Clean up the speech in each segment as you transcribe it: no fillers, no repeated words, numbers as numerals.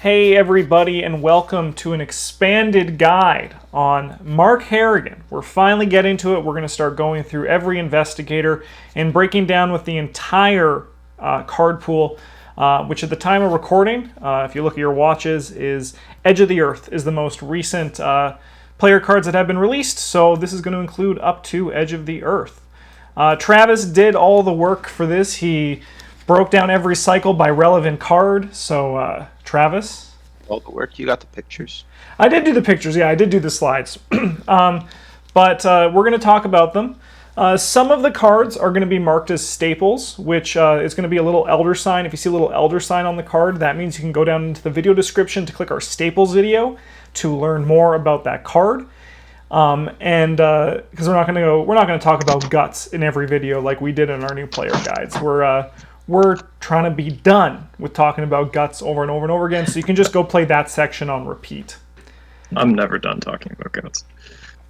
Hey everybody, and welcome to an expanded guide on Mark Harrigan. We're finally getting to it. We're going to start going through every investigator and breaking down with the entire card pool, which at the time of recording, if you look at your watches, is Edge of the Earth is the most recent player cards that have been released. So this is going to include up to Edge of the Earth. Travis did all the work for this. He broke down every cycle by relevant card. So Travis, All the work. You got the pictures. I did do the pictures. Yeah, I did do the slides. But we're going to talk about them. Some of the cards are going to be marked as staples, which is going to be a little elder sign. If you see a little elder sign on the card, that means you can go down into the video description to click our staples video to learn more about that card. And because we're not going to talk about guts in every video like we did in our new player guides. We're trying to be done with talking about guts over and over and over again, so you can just go play that section on repeat. I'm never done talking about guts.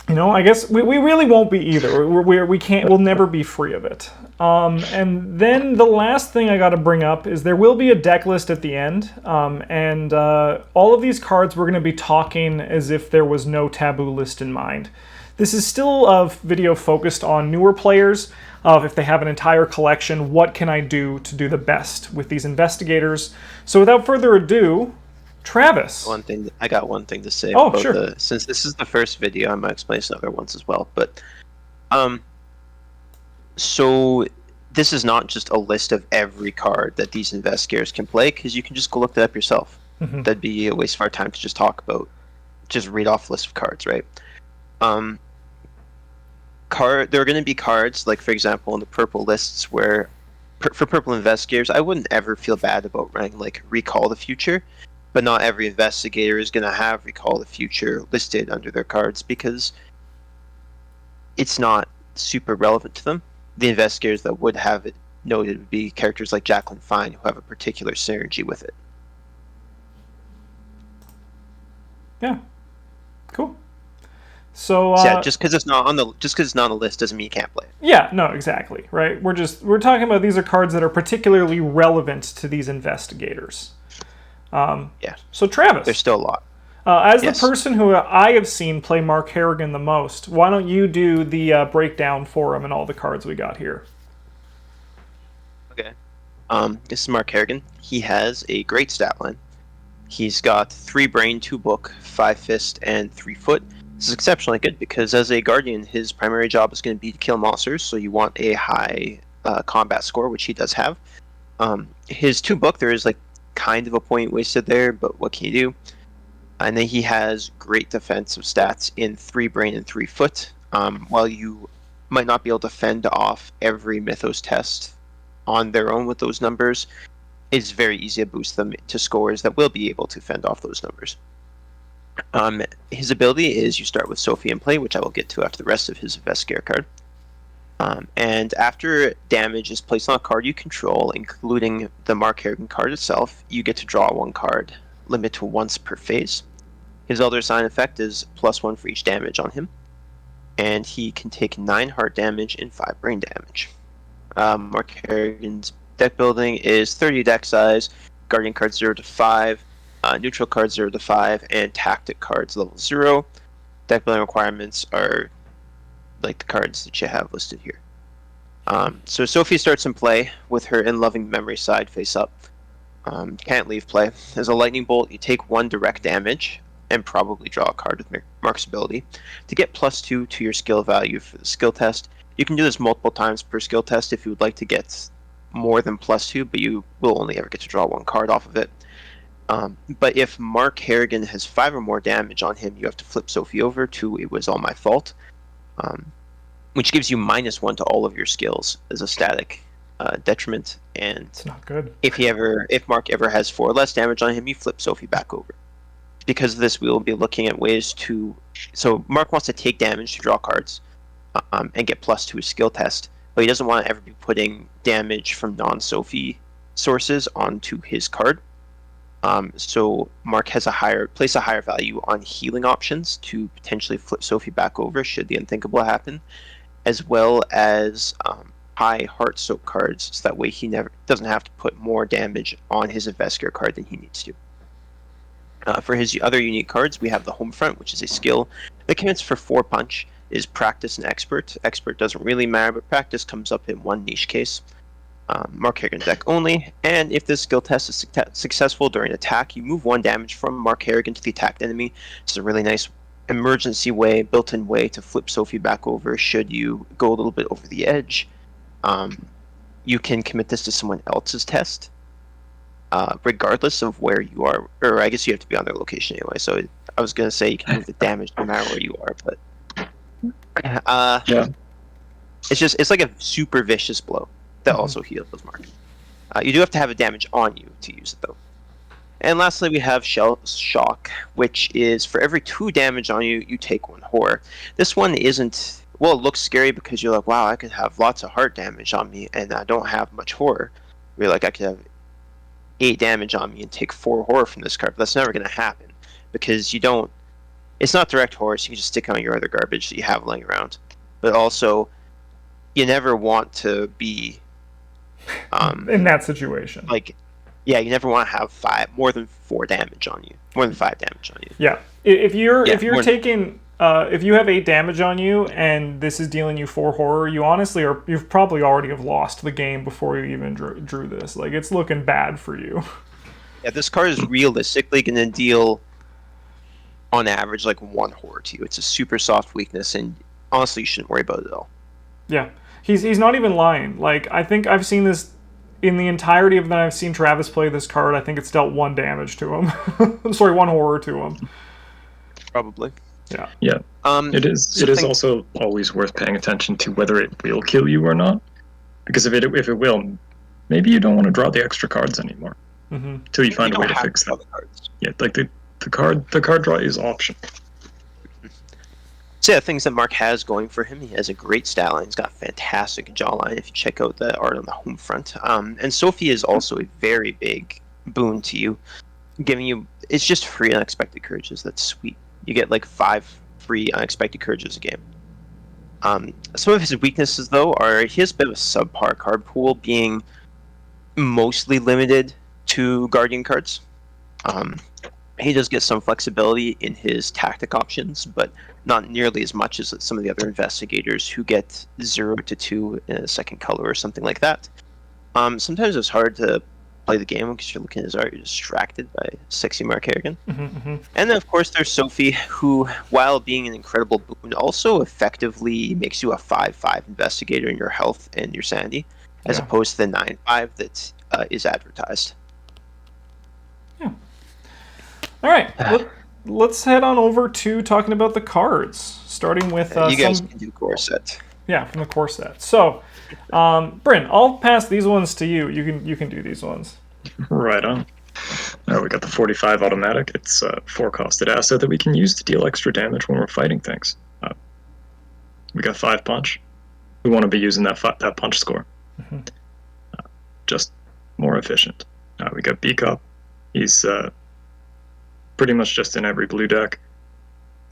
You know, I guess we really won't be either. We'll never be free of it. And then the last thing I got to bring up is there will be a deck list at the end, and all of these cards we're going to be talking as if there was no taboo list in mind. This is still a video focused on newer players. If they have an entire collection, what can I do to do the best with these investigators? So without further ado, Travis. I got one thing to say. Oh, about sure. Since this is the first video, I might explain some other ones as well. But, so this is not just a list of every card that these investigators can play, because you can just go look that up yourself. Mm-hmm. That'd be a waste of our time to just just read off a list of cards, right? There are going to be cards, like for example in the purple lists, where for purple investigators, I wouldn't ever feel bad about running like Recall the Future, but not every investigator is going to have Recall the Future listed under their cards because it's not super relevant to them. The investigators that would have it noted would be characters like Jacqueline Fine, who have a particular synergy with it. Yeah. Cool. So yeah, just because it's not on the list doesn't mean you can't play it. Yeah, no, exactly, right? We're talking about these are cards that are particularly relevant to these investigators. Yeah. So Travis, there's still a lot. As Yes. the person who I have seen play Mark Harrigan the most, why don't you do the breakdown for him and all the cards we got here? Okay. This is Mark Harrigan. He has a great stat line. He's got 3 brain, 2 book, 5 fist, and 3 foot. This is exceptionally good because as a guardian, his primary job is going to be to kill monsters, so you want a high combat score, which he does have. His 2 book, there is like kind of a point wasted there, but what can you do? And then he has great defensive stats in 3 brain and 3 foot. While you might not be able to fend off every Mythos test on their own with those numbers, it's very easy to boost them to scores that will be able to fend off those numbers. His ability is you start with Sophie in play, which I will get to after the rest of his Investigator card. And after damage is placed on a card you control, including the Mark Harrigan card itself, you get to draw 1 card, limit to once per phase. His Elder Sign effect is +1 for each damage on him, and he can take 9 heart damage and 5 brain damage. Mark Harrigan's deck building is 30 deck size, Guardian cards 0 to 5, neutral cards 0 to 5, and tactic cards level 0. Deck building requirements are like the cards that you have listed here. So Sophie starts in play with her In Loving Memory side face up. Can't leave play. As a lightning bolt, you take 1 direct damage and probably draw a card with Mark's ability. To get +2 to your skill value for the skill test, you can do this multiple times per skill test if you would like to get more than +2, but you will only ever get to draw 1 card off of it. But if Mark Harrigan has 5 or more damage on him, you have to flip Sophie over to It Was All My Fault, which gives you -1 to all of your skills as a static detriment. And It's not good. if Mark ever has 4 or less damage on him, you flip Sophie back over. Because of this, we will be looking at ways to... So Mark wants to take damage to draw cards and get +2 to his skill test, but he doesn't want to ever be putting damage from non-Sophie sources onto his card. So Mark has place a higher value on healing options to potentially flip Sophie back over should the unthinkable happen, as well as high heart soak cards, so that way he never doesn't have to put more damage on his Investigator card than he needs to. For his other unique cards, we have the Home Front, which is a skill that commits for 4 punch, is Practice and Expert. Expert doesn't really matter, but Practice comes up in one niche case. Mark Harrigan deck only, and if this skill test is successful during attack, you move 1 damage from Mark Harrigan to the attacked enemy. It's a really nice emergency way, built-in way to flip Sophie back over should you go a little bit over the edge. You can commit this to someone else's test, regardless of where you are, or I guess you have to be on their location anyway. So I was gonna say you can move the damage no matter where you are, but Yeah. it's like a super vicious blow that also heals Mark. You do have to have a damage on you to use it though. And lastly, we have Shell Shock, which is for every 2 damage on you, you take 1 horror. This one isn't, well, it looks scary because you're like, wow, I could have lots of heart damage on me and I don't have much horror. You're like, I could have 8 damage on me and take 4 horror from this card, but that's never going to happen because you don't, it's not direct horror, so you can just stick on your other garbage that you have laying around. But also, you never want to be in that situation. Like, yeah, you never want to have more than 4 damage on you, more than 5 damage on you. Yeah, if you're taking if you have 8 damage on you and this is dealing you 4 horror, you've probably already have lost the game before you even drew this. Like, it's looking bad for you. Yeah, this card is realistically going to deal on average like 1 horror to you. It's a super soft weakness, and honestly, you shouldn't worry about it at all. Yeah, he's not even lying. Like, I think I've seen this in the entirety of that I've seen Travis play this card. I think it's dealt 1 damage to him. Sorry, 1 horror to him. Probably. Yeah. Yeah. It is also always worth paying attention to whether it will kill you or not, because if it will, maybe you don't want to draw the extra cards anymore until you find a way to fix that. Yeah, like the card draw is optional. So yeah, things that Mark has going for him, he has a great stat line. He's got fantastic jawline if you check out the art on the home front. And Sophie is also a very big boon to you, giving you, it's just free unexpected courages. That's sweet. You get like 5 free unexpected courages a game. Some of his weaknesses though are he has a bit of a subpar card pool, being mostly limited to Guardian cards. He does get some flexibility in his tactic options, but not nearly as much as some of the other investigators who get 0 to 2 in a second color or something like that. Sometimes it's hard to play the game because you're looking at his art, you're distracted by sexy Mark Harrigan. And then of course there's Sophie, who, while being an incredible boon, also effectively makes you a 5/5 investigator in your health and your sanity, as opposed to the 9/5 that is advertised. Yeah. All right, let's head on over to talking about the cards, starting with you guys can do core set. Yeah, from the core set. So, Bryn, I'll pass these ones to you. You can do these ones. Right on. All right, we got the 45 automatic. It's a 4-costed asset that we can use to deal extra damage when we're fighting things. We got 5 punch. We want to be using that punch score. Just more efficient. We got B-Cup. He's pretty much just in every blue deck.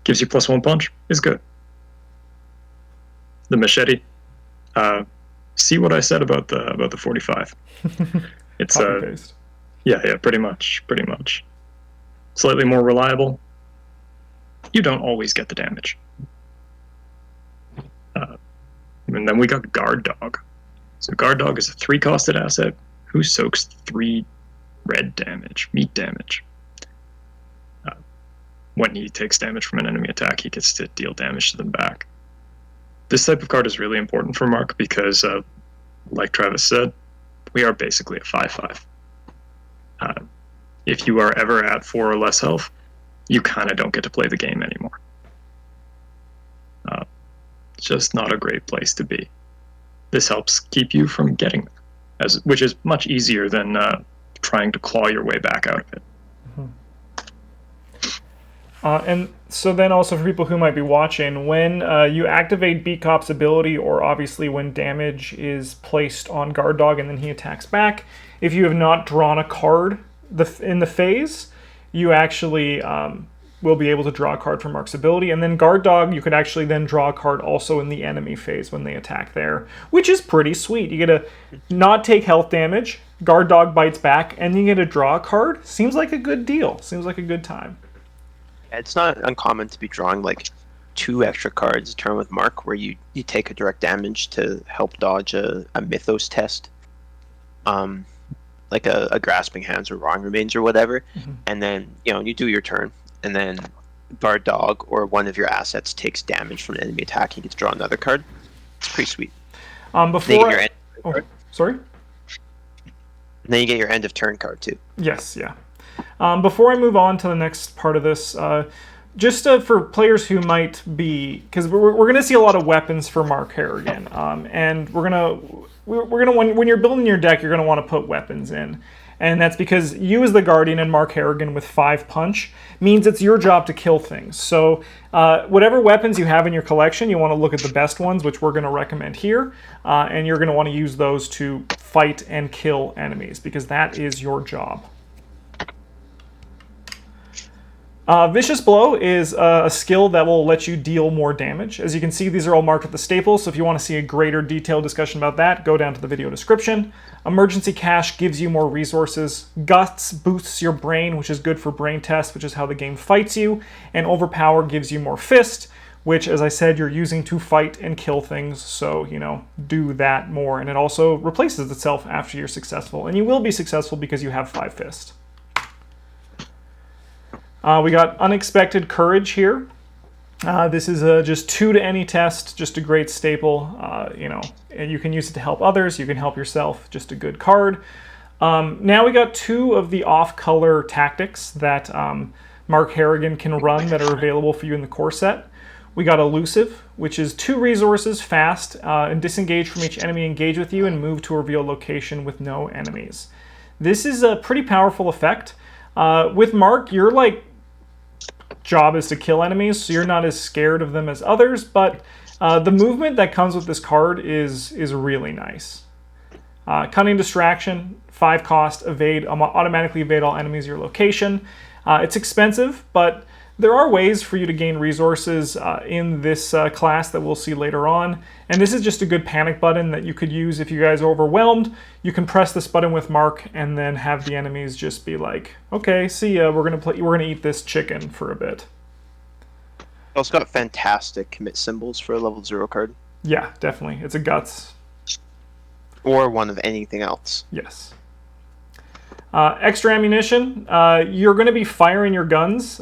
Gives you +1 punch. Is good. The machete. See what I said about the 45. It's Copy-paste. Yeah, pretty much. Slightly more reliable. You don't always get the damage. And then we got Guard Dog. So Guard Dog is a 3-costed asset who soaks 3 red damage, meat damage. When he takes damage from an enemy attack, he gets to deal damage to them back. This type of card is really important for Mark because, like Travis said, we are basically a 5/5. If you are ever at 4 or less health, you kind of don't get to play the game anymore. It's just not a great place to be. This helps keep you from getting there, which is much easier than trying to claw your way back out of it. And so then also for people who might be watching, when you activate B-Cop's ability, or obviously when damage is placed on Guard Dog and then he attacks back, if you have not drawn a card in the phase, you actually will be able to draw a card from Mark's ability. And then Guard Dog, you could actually then draw a card also in the enemy phase when they attack there, which is pretty sweet. You get to not take health damage, Guard dog bites back, and you get to draw a card. Seems like a good deal. Seems like a good time. It's not uncommon to be drawing like 2 extra cards a turn with Mark, where you take a direct damage to help dodge a Mythos test, like a Grasping Hands or Wrong Remains or whatever, and then you do your turn, and then Guard Dog or one of your assets takes damage from an enemy attack. You get to draw another card. It's pretty sweet. Sorry. And then you get your end of turn card too. Yes, yeah. Before I move on to the next part of this, just for players who might be, because we're going to see a lot of weapons for Mark Harrigan, and we're gonna when you're building your deck, you're gonna want to put weapons in, and that's because you as the Guardian and Mark Harrigan with 5 punch means it's your job to kill things. So whatever weapons you have in your collection, you want to look at the best ones, which we're going to recommend here, and you're going to want to use those to fight and kill enemies because that is your job. Vicious Blow is a skill that will let you deal more damage. As you can see, these are all marked with the staples, so if you want to see a greater detailed discussion about that, go down to the video description. Emergency Cash gives you more resources. Guts boosts your brain, which is good for brain tests, which is how the game fights you. And Overpower gives you more Fist, which, as I said, you're using to fight and kill things, so, do that more. And it also replaces itself after you're successful, and you will be successful because you have 5 Fist. We got Unexpected Courage here. This is just 2 to any test, just a great staple. And you can use it to help others, you can help yourself, just a good card. Now we got 2 of the off-color tactics that Mark Harrigan can run that are available for you in the core set. We got Elusive, which is 2 resources, fast, and disengage from each enemy engaged with you and move to a reveal location with no enemies. This is a pretty powerful effect. With Mark, your job is to kill enemies, so you're not as scared of them as others, but the movement that comes with this card is really nice. Cunning Distraction, 5 cost, automatically evade all enemies your location. It's expensive, but there are ways for you to gain resources in this class that we'll see later on. And this is just a good panic button that you could use if you guys are overwhelmed. You can press this button with Mark and then have the enemies just be like, okay, see ya, we're gonna eat this chicken for a bit. Also got fantastic commit symbols for a level 0 card. Yeah, definitely. It's a guts. Or one of anything else. Yes. Extra ammunition. You're going to be firing your guns.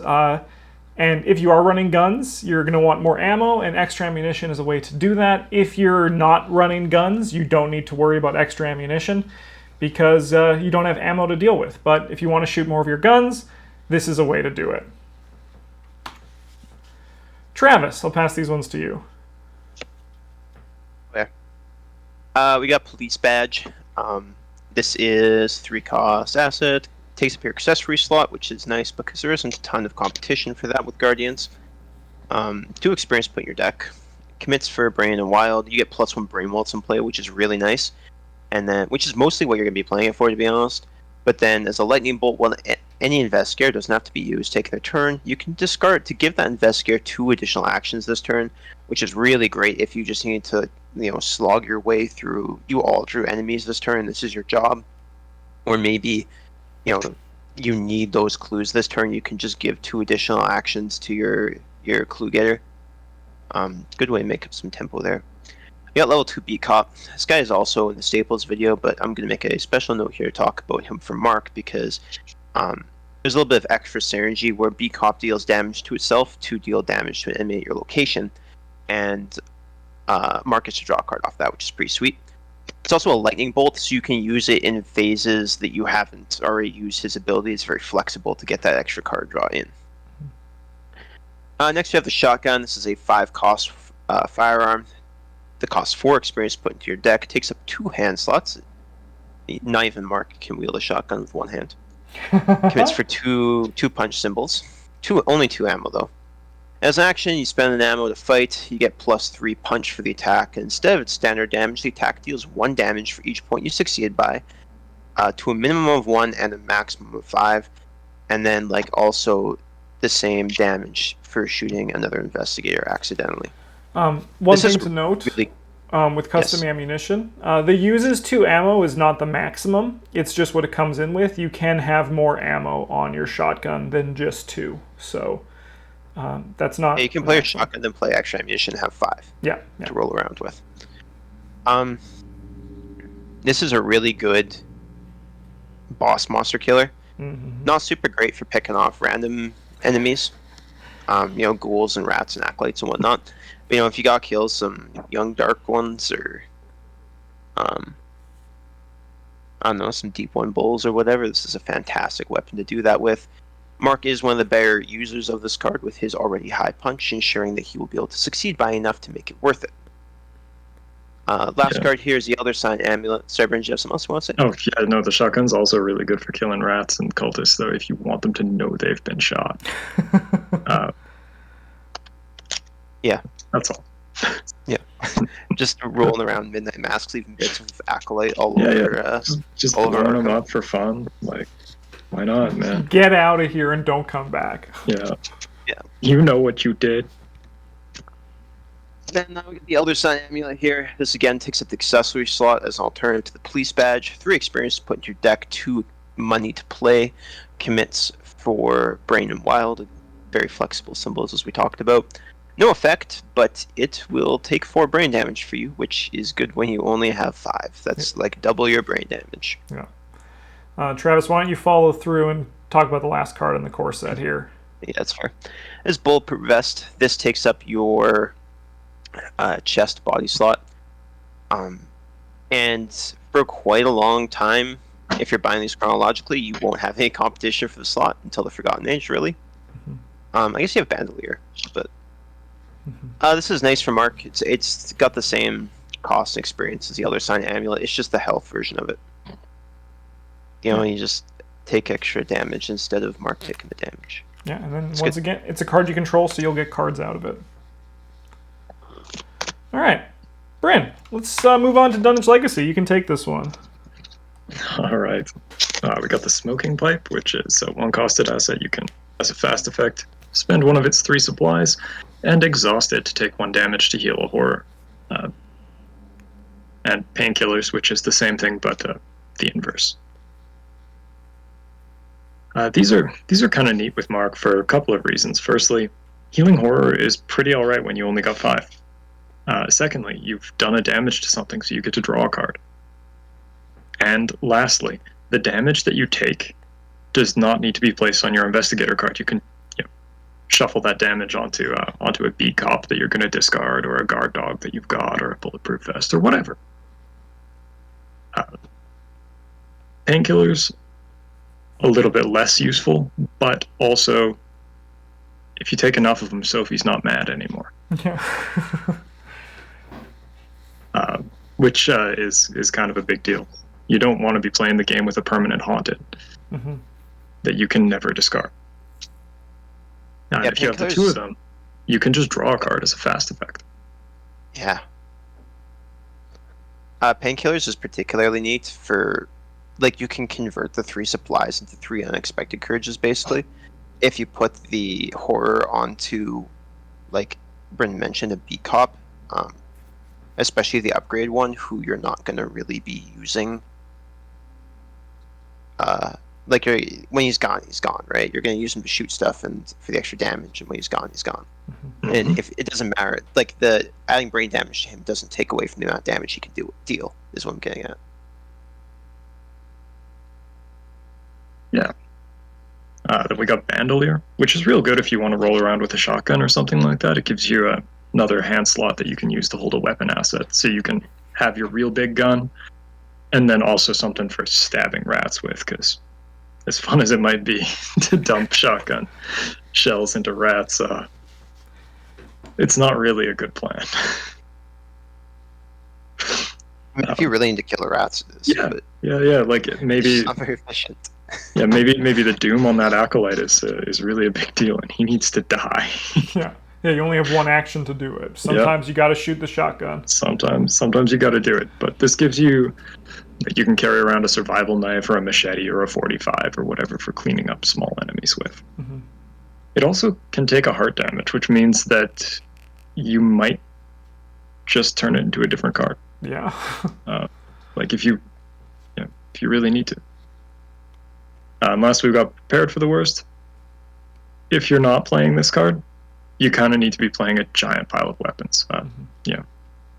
And if you are running guns, you're going to want more ammo, and extra ammunition is a way to do that. If you're not running guns, you don't need to worry about extra ammunition because you don't have ammo to deal with. But if you want to shoot more of your guns, this is a way to do it. Travis, I'll pass these ones to you. Okay. We got Police Badge. This is 3 cost asset. Takes up your accessory slot, which is nice because there isn't a ton of competition for that with Guardians. 2 experience put in your deck. Commits for Brain and Wild. You get +1 Brain Waltz in play, which is really nice. And then, which is mostly what you're going to be playing it for, to be honest. But then, as a Lightning Bolt, when any Investigator doesn't have to be used, take their turn, you can discard to give that Investigator 2 additional actions this turn, which is really great if you just need to, slog your way through, all through enemies this turn. This is your job. Or maybe, you need those clues this turn. You can just give 2 additional actions to your clue getter. Good way to make up some tempo there. We got level 2 B-Cop. This guy is also in the Staples video, but I'm going to make a special note here to talk about him from Mark because there's a little bit of extra synergy where B-Cop deals damage to itself to deal damage to an enemy at your location, and Mark gets to draw a card off that, which is pretty sweet. It's also a Lightning Bolt, so you can use it in phases that you haven't already used his ability. It's very flexible to get that extra card draw in. Next, you have the Shotgun. This is a 5 cost firearm. The cost 4 experience put into your deck. It takes up 2 hand slots. Not even Mark can wield a shotgun with 1 hand. Commits for 2 punch symbols. Only 2 ammo, though. As an action, you spend an ammo to fight. You get +3 punch for the attack. And instead of its standard damage, the attack deals 1 damage for each point you succeed by, to a minimum of 1 and a maximum of 5. And then, also the same damage for shooting another Investigator accidentally. One thing to note. with custom Yes. ammunition. The uses 2 ammo is not the maximum. It's just what it comes in with. You can have more ammo on your shotgun than just 2. So that's not. Yeah, you can play a shotgun, then play extra ammunition, and have 5 Yeah. to roll around with. This is a really good boss monster killer. Mm-hmm. Not super great for picking off random enemies. Ghouls and rats and acolytes and whatnot. But, if you got kills, some young dark ones or I don't know, some deep one bulls or whatever, this is a fantastic weapon to do that with. Mark is one of the better users of this card with his already high punch, ensuring that he will be able to succeed by enough to make it worth it. Last card here is the Elder Sign Amulet. Sorry, Bryn, do you have something else you want to say? Oh, yeah, no, the shotgun's also really good for killing rats and cultists, though, if you want them to know they've been shot. Yeah. That's all. Yeah. Just rolling around Midnight Masks, leaving bits of acolyte all over. Yeah. Just all over blowing them Arkham. up for fun. Like, why not, man? Get out of here and don't come back. Yeah. Yeah. You know what you did. Then we get the Elder Sign Amulet here. This again takes up the accessory slot as an alternative to the police badge. 3 experience to put into your deck, 2 money to play. Commits for Brain and Wild. Very flexible symbols as we talked about. No effect, but it will take 4 brain damage for you, which is good when you only have 5. That's like double your brain damage. Yeah. Travis, why don't you follow through and talk about the last card in the core set here? Yeah, that's fair. This Bulletproof Vest, this takes up your chest body slot. And for quite a long time, if you're buying these chronologically, you won't have any competition for the slot until the Forgotten Age, really. I guess you have Bandolier, but this is nice for Mark. It's got the same cost and experience as the Elder Sign Amulet. It's just the health version of it. You just take extra damage instead of Mark taking the damage. Yeah, and then once again, it's a card you control, so you'll get cards out of it. All right, Bryn, let's move on to Dunwich Legacy. You can take this one. All right. We got the Smoking Pipe, which is a 1-costed asset. You can, as a fast effect, spend one of its 3 supplies and exhaust it to take 1 damage to heal a horror. And Painkillers, which is the same thing, but the inverse. These are kind of neat with Mark for a couple of reasons. Firstly, healing horror is pretty alright when you only got 5. Secondly, you've done a damage to something, so you get to draw a card. And lastly, the damage that you take does not need to be placed on your Investigator card. You can shuffle that damage onto a beat cop that you're going to discard, or a guard dog that you've got, or a bulletproof vest, or whatever. Painkillers, a little bit less useful, but also, if you take enough of them, Sophie's not mad anymore. Yeah. Which is kind of a big deal. You don't want to be playing the game with a permanent haunted that you can never discard. Now, if you have the 2 of them, you can just draw a card as a fast effect. Yeah. Painkillers is particularly neat for, you can convert the 3 supplies into 3 unexpected courages, basically. If you put the horror onto, like Bryn mentioned, a beat cop, especially the upgrade one, who you're not going to really be using. When he's gone, right? You're going to use him to shoot stuff and for the extra damage, and when he's gone, he's gone. And if it doesn't matter, the adding brain damage to him doesn't take away from the amount of damage he can deal, is what I'm getting at. Yeah. Then we got Bandolier, which is real good if you want to roll around with a shotgun or something like that. It gives you another hand slot that you can use to hold a weapon asset. So you can have your real big gun, and then also something for stabbing rats with, because as fun as it might be to dump shotgun shells into rats, it's not really a good plan. If you really need to kill rats, it is. Yeah. Maybe it's not very efficient. Yeah, maybe the doom on that acolyte is really a big deal, and he needs to die. Yeah, you only have 1 action to do it. Sometimes you got to shoot the shotgun. Sometimes you got to do it. But this gives you, you can carry around a survival knife or a machete or a 45 or whatever for cleaning up small enemies with. It also can take a heart damage, which means that you might just turn it into a different card. Yeah. Like if you really need to. Unless we've got prepared for the worst. If you're not playing this card, you kind of need to be playing a giant pile of weapons.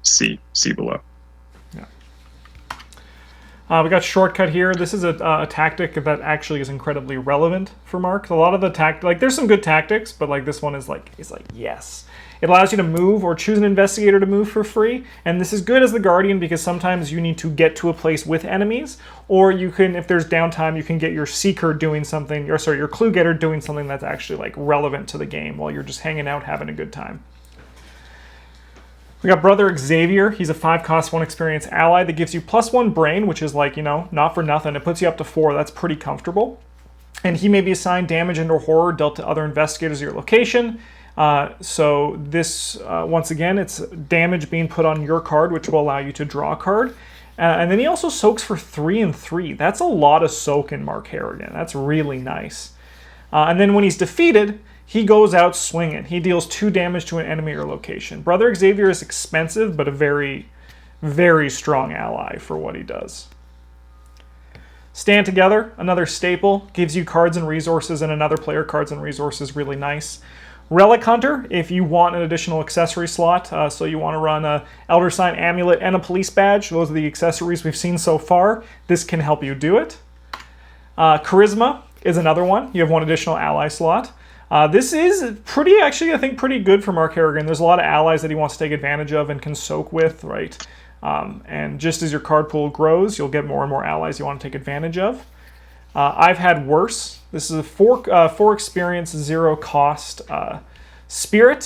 See below. We got shortcut here. This is a tactic that actually is incredibly relevant for Mark. A lot of the like there's some good tactics, but like this one is like yes. It allows you to move or choose an investigator to move for free, and this is good as the Guardian because sometimes you need to get to a place with enemies, or you can, if there's downtime, you can get your Seeker doing something, or sorry, your Clue Getter doing something that's actually like relevant to the game while you're just hanging out having a good time. We got Brother Xavier. He's a 5-cost 1 experience ally that gives you +1 brain, which is like, not for nothing. It puts you up to 4. That's pretty comfortable. And he may be assigned damage and/or horror dealt to other investigators at your location. So this, once again, it's damage being put on your card, which will allow you to draw a card. And then he also soaks for 3 and 3. That's a lot of soak in Mark Harrigan. That's really nice. And then when he's defeated, he goes out swinging. He deals 2 damage to an enemy or location. Brother Xavier is expensive, but a very, very strong ally for what he does. Stand Together, another staple, gives you cards and resources, and another player cards and resources, really nice. Relic Hunter, if you want an additional accessory slot, so you want to run a Elder Sign Amulet and a Police Badge, those are the accessories we've seen so far. This can help you do it. Charisma is another one. You have 1 additional ally slot. This is pretty good for Mark Harrigan. There's a lot of allies that he wants to take advantage of and can soak with, right? And just as your card pool grows, you'll get more and more allies you want to take advantage of. I've had worse. This is a 4 experience, 0 cost. Spirit,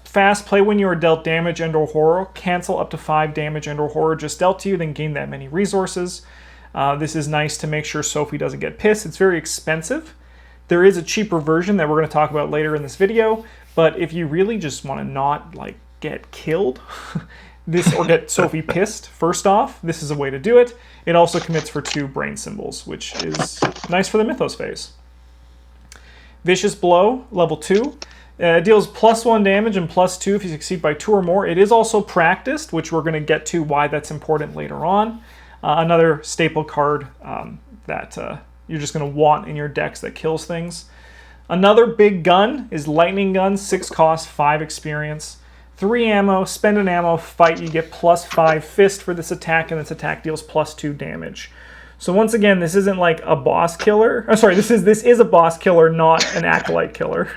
fast, play when you are dealt damage and/or horror. Cancel up to 5 damage and/or horror just dealt to you, then gain that many resources. This is nice to make sure Sophie doesn't get pissed. It's very expensive. There is a cheaper version that we're going to talk about later in this video, but if you really just want to not get killed or get Sophie pissed, first off, this is a way to do it. It also commits for 2 brain symbols, which is nice for the Mythos phase. Vicious Blow, level 2. Deals +1 damage and +2 if you succeed by 2 or more. It is also practiced, which we're going to get to why that's important later on. Another staple card that you're just going to want in your decks that kills things. Another big gun is Lightning Gun, 6 cost, 5 experience. 3 ammo, spend an ammo, fight, you get +5 fist for this attack, and this attack deals +2 damage. So once again, this isn't like a boss killer. Oh, sorry, this is a boss killer, not an acolyte killer.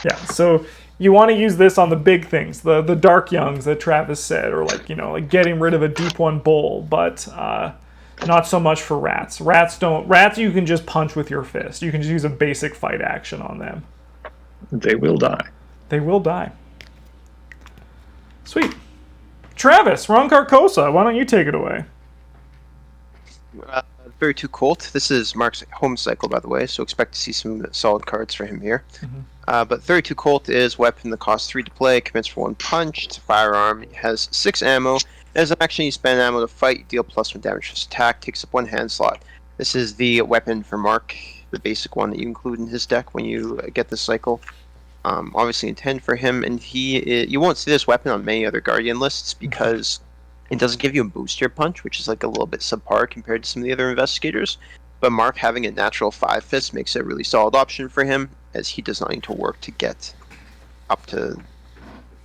Yeah, so you want to use this on the big things, the Dark Youngs that Travis said, or like getting rid of a Deep One Bull, but not so much for rats. Rats you can just punch with your fist. You can just use a basic fight action on them. They will die. They will die. Sweet. Travis, we're on Carcosa. Why don't you take it away? 32 Colt. This is Mark's home cycle, by the way, so expect to see some solid cards for him here. But 32 Colt is weapon that costs 3 to play, commits for 1 punch. It's a firearm. It has 6 ammo. As an action, you spend ammo to fight. You deal +1 damage for this attack. Takes up 1 hand slot. This is the weapon for Mark, the basic one that you include in his deck when you get this cycle. Obviously intended for him, and you won't see this weapon on many other Guardian lists because it doesn't give you a booster punch, which is like a little bit subpar compared to some of the other investigators. But Mark having a natural 5 fist makes it a really solid option for him, as he does not need to work to get up to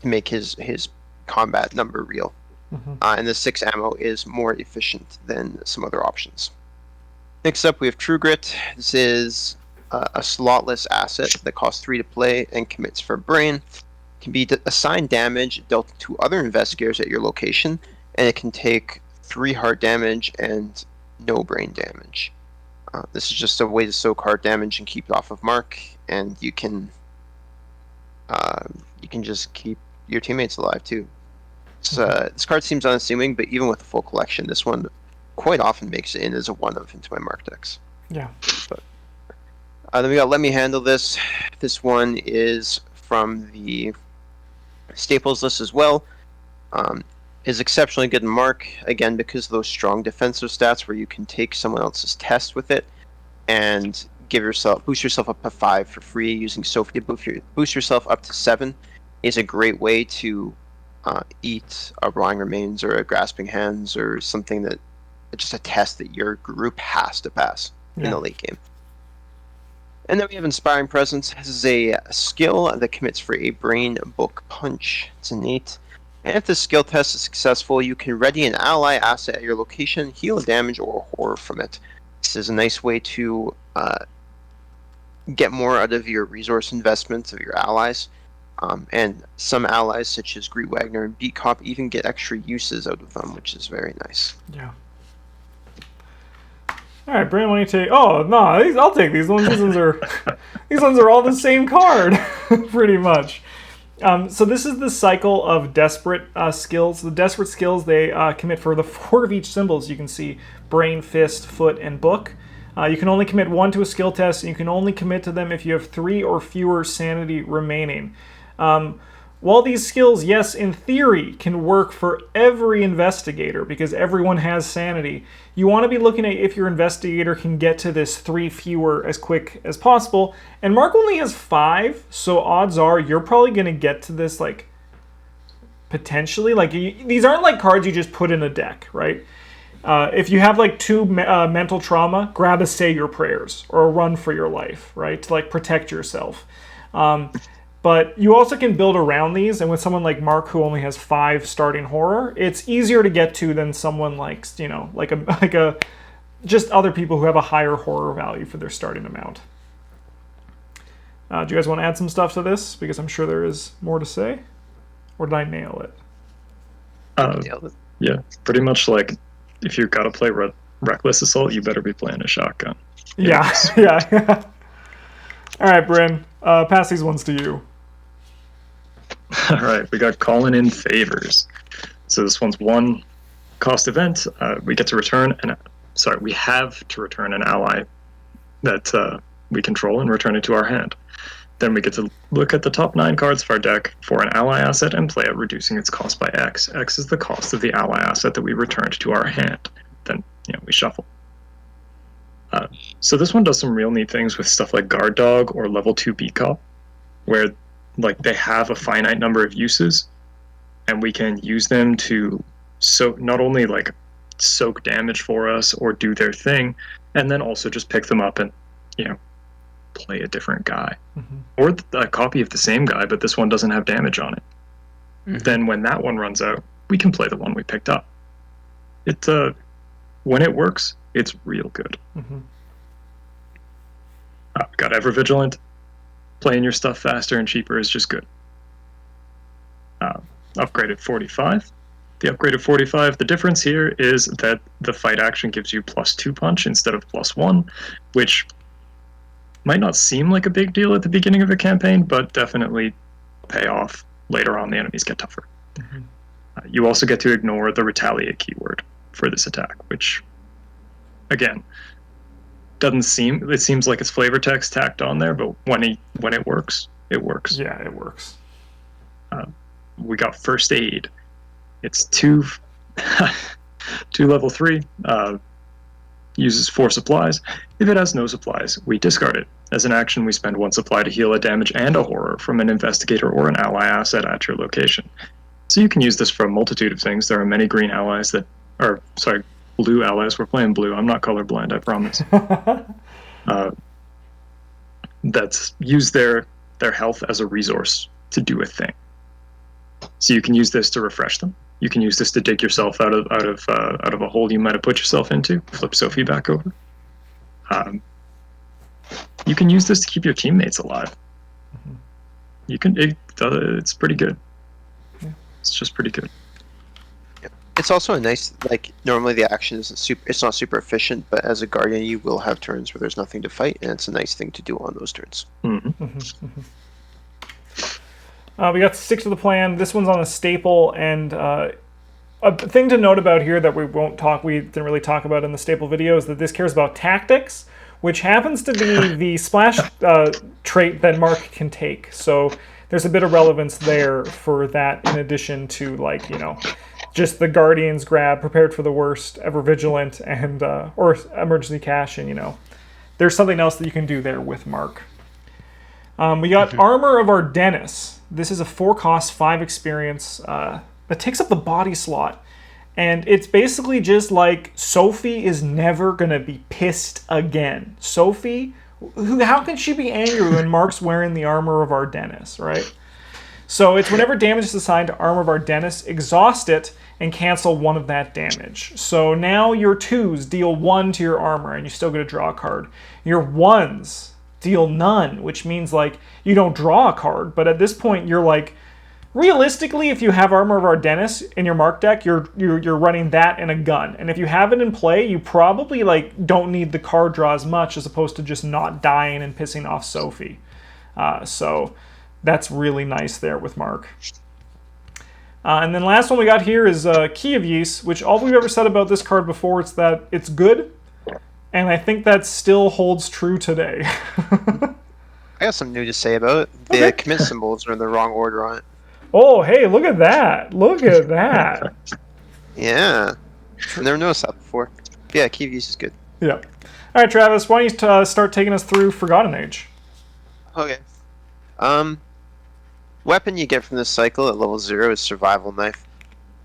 make his combat number real. And the 6 ammo is more efficient than some other options. Next up, we have True Grit. This is a slotless asset that costs 3 to play and commits for brain. Can be assigned damage dealt to other investigators at your location, and it can take 3 heart damage and no brain damage. This is just a way to soak heart damage and keep it off of Mark, and you can just keep your teammates alive too. This card seems unassuming, but even with a full collection, this one quite often makes it in as a 1-of into my Mark decks. Yeah. But, then we got Let Me Handle This. This one is from the Staples list as well. Is exceptionally good in Mark, again, because of those strong defensive stats where you can take someone else's test with it and boost yourself up to 5 for free. Using Sophie to boost yourself up to 7 is a great way to eat a rotting remains or a grasping hands or something that just a test that your group has to pass in the late game. And then we have Inspiring Presence. This is a skill that commits for a brain book punch. It's innate. And if the skill test is successful, you can ready an ally asset at your location, heal a damage or a horror from it. This is a nice way to get more out of your resource investments of your allies. And some allies, such as Greet Wagner and Beat Cop, even get extra uses out of them, which is very nice. Yeah. All right, Brandon, why don't you take? Oh no, I'll take these ones. These ones are all the same card, pretty much. So this is the cycle of desperate skills. The desperate skills, they commit for the 4 of each symbol, as you can see: brain, fist, foot, and book. You can only commit 1 to a skill test, and you can only commit to them if you have 3 or fewer sanity remaining. While these skills, yes, in theory, can work for every investigator because everyone has sanity, you want to be looking at if your investigator can get to this 3 fewer as quick as possible. And Mark only has 5, so odds are you're probably going to get to this, like, potentially. Like, these aren't like cards you just put in a deck, right? If you have like 2 mental trauma, grab a Say Your Prayers or a Run for Your Life, right? To like protect yourself. But you also can build around these, and with someone like Mark who only has 5 starting horror, it's easier to get to than someone like, you know, like a just other people who have a higher horror value for their starting amount. Do you guys want to add some stuff to this? Because I'm sure there is more to say. Or did I nail it? Nailed it. Yeah, pretty much like if you gotta play Reckless Assault, you better be playing a shotgun. Yeah, yeah. All right, Bryn, pass these ones to you. All right, we got Calling in Favors. So this one's 1 cost event. We get to return we have to return an ally that we control and return it to our hand. Then we get to look at the top 9 cards of our deck for an ally asset and play it, reducing its cost by X. X is the cost of the ally asset that we returned to our hand. Then, we shuffle. So this one does some real neat things with stuff like Guard Dog or Level 2 Beat Cop, where like they have a finite number of uses, and we can use them to not only like soak damage for us or do their thing, and then also just pick them up and play a different guy, or a copy of the same guy, but this one doesn't have damage on it. Then when that one runs out, we can play the one we picked up. It when it works, it's real good. Got Ever Vigilant. Playing your stuff faster and cheaper is just good. Upgraded 45. The upgraded 45, the difference here is that the fight action gives you +2 punch instead of +1, which might not seem like a big deal at the beginning of a campaign, but definitely pay off later on. The enemies get tougher. You also get to ignore the Retaliate keyword for this attack, which, again, it seems like it's flavor text tacked on there, but when it works, it works. Yeah, it works. We got First Aid. It's 2 level 3, uses 4 supplies. If it has no supplies, we discard it. As an action, we spend 1 supply to heal a damage and a horror from an investigator or an ally asset at your location. So you can use this for a multitude of things. There are many green allies blue allies. We're playing blue. I'm not colorblind, I promise. That use their health as a resource to do a thing. So you can use this to refresh them. You can use this to dig yourself out of a hole you might have put yourself into. Flip Sophie back over. You can use this to keep your teammates alive. It's pretty good. It's just pretty good. It's also a nice, like, normally the action it's not super efficient, but as a guardian you will have turns where there's nothing to fight, and it's a nice thing to do on those turns. We got Stick to the Plan. This one's on a staple, and a thing to note about here that we didn't really talk about in the staple video is that this cares about tactics, which happens to be the splash trait that Mark can take. So there's a bit of relevance there for that, in addition to, like, just the Guardian's grab, prepared for the worst, ever vigilant, and or emergency cash, and there's something else that you can do there with Mark. We got Armor of Ardennis. This is a 4 cost, 5 experience that takes up the body slot. And it's basically just like Sophie is never going to be pissed again. Sophie, how can she be angry when Mark's wearing the armor of Ardennis, right? So it's whenever damage is assigned to Armor of Ardennis, exhaust it and cancel 1 of that damage. So now your 2s deal 1 to your armor and you still get to draw a card. Your 1s deal none, which means like you don't draw a card, but at this point you're like, realistically, if you have Armor of Ardennis in your Mark deck, you're running that and a gun. And if you have it in play, you probably like don't need the card draw as much as opposed to just not dying and pissing off Sophie. So that's really nice there with Mark. And then last one we got here is Key of Ys, which all we've ever said about this card before is that it's good, and I think that still holds true today. I got something new to say about it. The Okay. commit symbols are in the wrong order on it. Oh, hey, look at that. Look at that. Yeah. I never noticed that before. Yeah, Key of Ys is good. Yeah. All right, Travis, why don't you start taking us through Forgotten Age? Okay. Weapon you get from this cycle at level 0 is Survival Knife,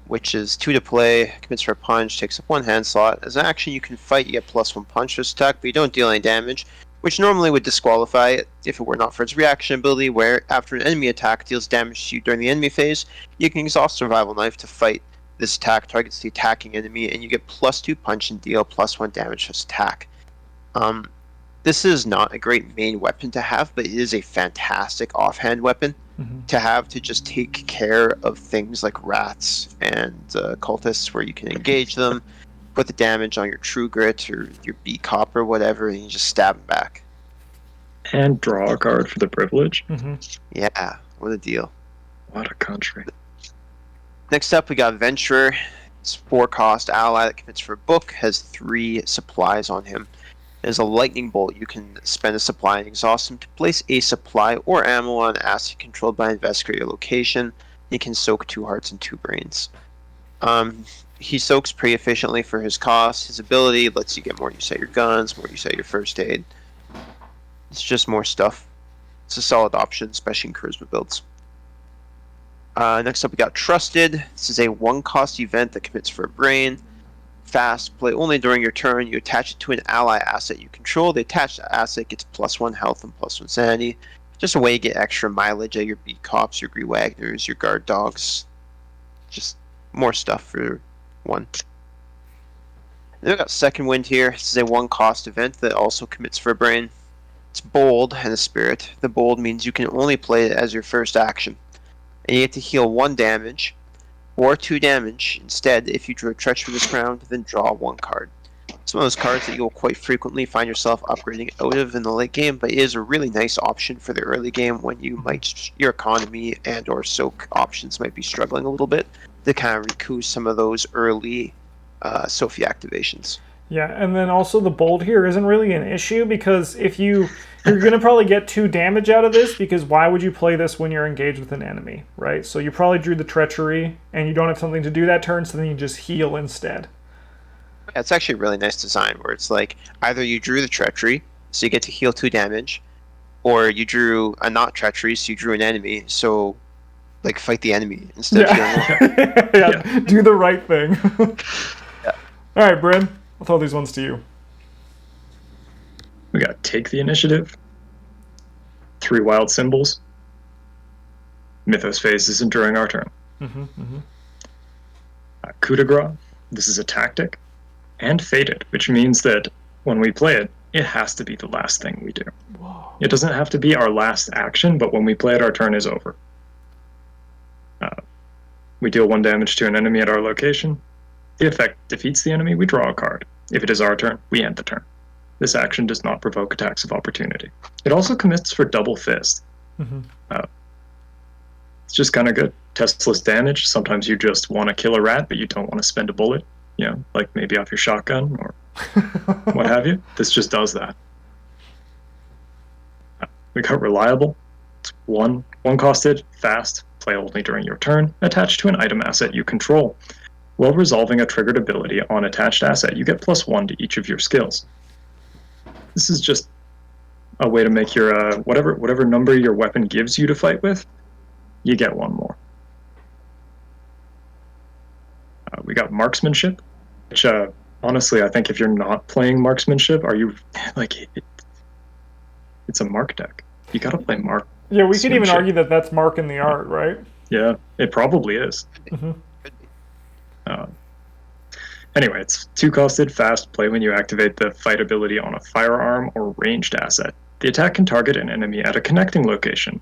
which is 2 to play, commits for a punch, takes up 1 hand slot. As an action, you can fight, you get +1 punch to this attack, but you don't deal any damage, which normally would disqualify it if it were not for its reaction ability, where after an enemy attack deals damage to you during the enemy phase, you can exhaust Survival Knife to fight this attack, targets the attacking enemy, and you get +2 punch and deal +1 damage to this attack. This is not a great main weapon to have, but it is a fantastic offhand weapon to have to just take care of things like rats and cultists, where you can engage them, put the damage on your True Grit or your B Cop or whatever, and you just stab them back. And draw a card for the privilege. Yeah, what a deal. What a country. Next up, we got Venturer. It's 4 cost ally that commits for a book, has 3 supplies on him. There's a lightning bolt. You can spend a supply and exhaust him to place a supply or ammo on an asset controlled by Investigator location. He can soak 2 hearts and 2 brains. He soaks pretty efficiently for his cost. His ability lets you get more use at your guns, more use at your first aid. It's just more stuff. It's a solid option, especially in charisma builds. Next up, we got Trusted. This is a 1 cost event that commits for a brain. Fast, play only during your turn. You attach it to an ally asset you control. The attached asset gets +1 health and +1 sanity. Just a way to get extra mileage at your B Cops, your Gree Wagners, your guard dogs. Just more stuff for 1. Then we got Second Wind here. This is a 1 cost event that also commits for a brain. It's bold and a spirit. The bold means you can only play it as your first action. And you get to heal 1 damage. Or 2 damage instead if you drew a treachery this round, then draw 1 card. It's one of those cards that you'll quite frequently find yourself upgrading out of in the late game, but it is a really nice option for the early game when your economy and or soak options might be struggling a little bit to kind of recoup some of those early Sophie activations. Yeah, and then also the bold here isn't really an issue because if you're going to probably get 2 damage out of this, because why would you play this when you're engaged with an enemy, right? So you probably drew the treachery and you don't have something to do that turn, so then you just heal instead. Yeah, it's actually a really nice design where it's like either you drew the treachery, so you get to heal 2 damage, or you drew a not treachery, so you drew an enemy, so like fight the enemy instead of healing 1. Yeah, do the right thing. Yeah. All right, Bryn, I'll throw these ones to you. We got Take the Initiative. 3 wild symbols. Mythos phases during our turn. Coup de grace. This is a tactic. And Fated, which means that when we play it, it has to be the last thing we do. Whoa. It doesn't have to be our last action, but when we play it, our turn is over. We deal 1 damage to an enemy at our location. The effect defeats the enemy, we draw a card. If it is our turn, we end the turn. This action does not provoke attacks of opportunity. It also commits for Double Fist. It's just kind of good. Testless damage. Sometimes you just want to kill a rat, but you don't want to spend a bullet. You know, like maybe off your shotgun or what have you. This just does that. We got Reliable. It's one costed, fast, play only during your turn, attached to an item asset you control. While resolving a triggered ability on attached asset, you get +1 to each of your skills. This is just a way to make your whatever number your weapon gives you to fight with, you get one more. We got marksmanship, which honestly, I think if you're not playing marksmanship, are you like it's a mark deck. You got to play mark. Yeah, we could even argue that that's mark in the art, right? Yeah, it probably is. Mm-hmm. Anyway, it's 2-costed, fast, play when you activate the fight ability on a firearm or ranged asset. The attack can target an enemy at a connecting location.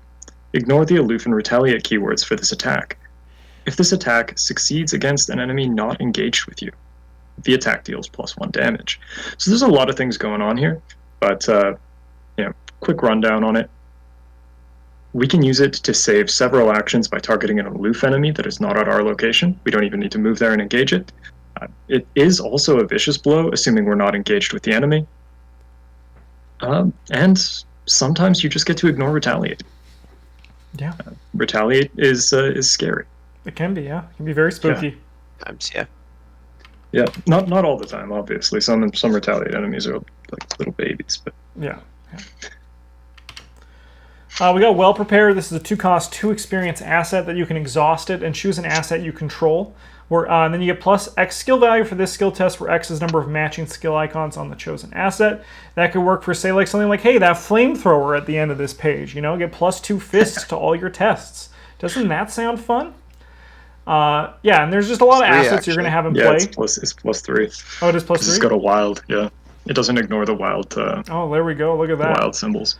Ignore the aloof and retaliate keywords for this attack. If this attack succeeds against an enemy not engaged with you, the attack deals +1 damage. So there's a lot of things going on here, but quick rundown on it. We can use it to save several actions by targeting an aloof enemy that is not at our location. We don't even need to move there and engage it. It is also a vicious blow, assuming we're not engaged with the enemy. And sometimes you just get to ignore retaliate. Yeah. Retaliate is scary. It can be, yeah. It can be very spooky. Yeah. Yeah, not all the time, obviously. Some retaliate enemies are like little babies, but yeah. We got Well Prepared. This is a 2-cost, 2-experience asset that you can exhaust it and choose an asset you control. And then you get plus X skill value for this skill test, where X is number of matching skill icons on the chosen asset. That could work for, say, like something like, hey, that flamethrower at the end of this page. Get +2 fists to all your tests. Doesn't that sound fun? Yeah, and there's just a lot of assets you're going to have in play. It's +3. Oh, it is +3? It's got a wild, yeah. It doesn't ignore the wild. Oh, there we go. Look at that. Wild symbols.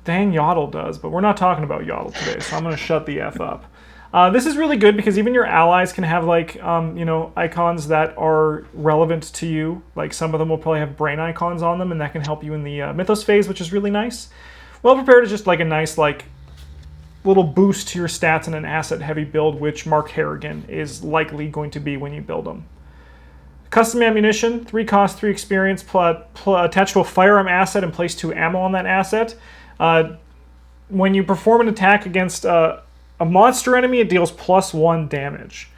Dang, Yodel does, but we're not talking about Yodel today, so I'm going to shut the F up. This is really good because even your allies can have icons that are relevant to you. Like some of them will probably have brain icons on them, and that can help you in the Mythos phase, which is really nice. Well Prepared is just like a nice little boost to your stats in an asset-heavy build, which Mark Harrigan is likely going to be when you build them. Custom ammunition, 3-cost, 3 experience, attached to a firearm asset and place 2 ammo on that asset. When you perform an attack against a monster enemy, it deals +1 damage.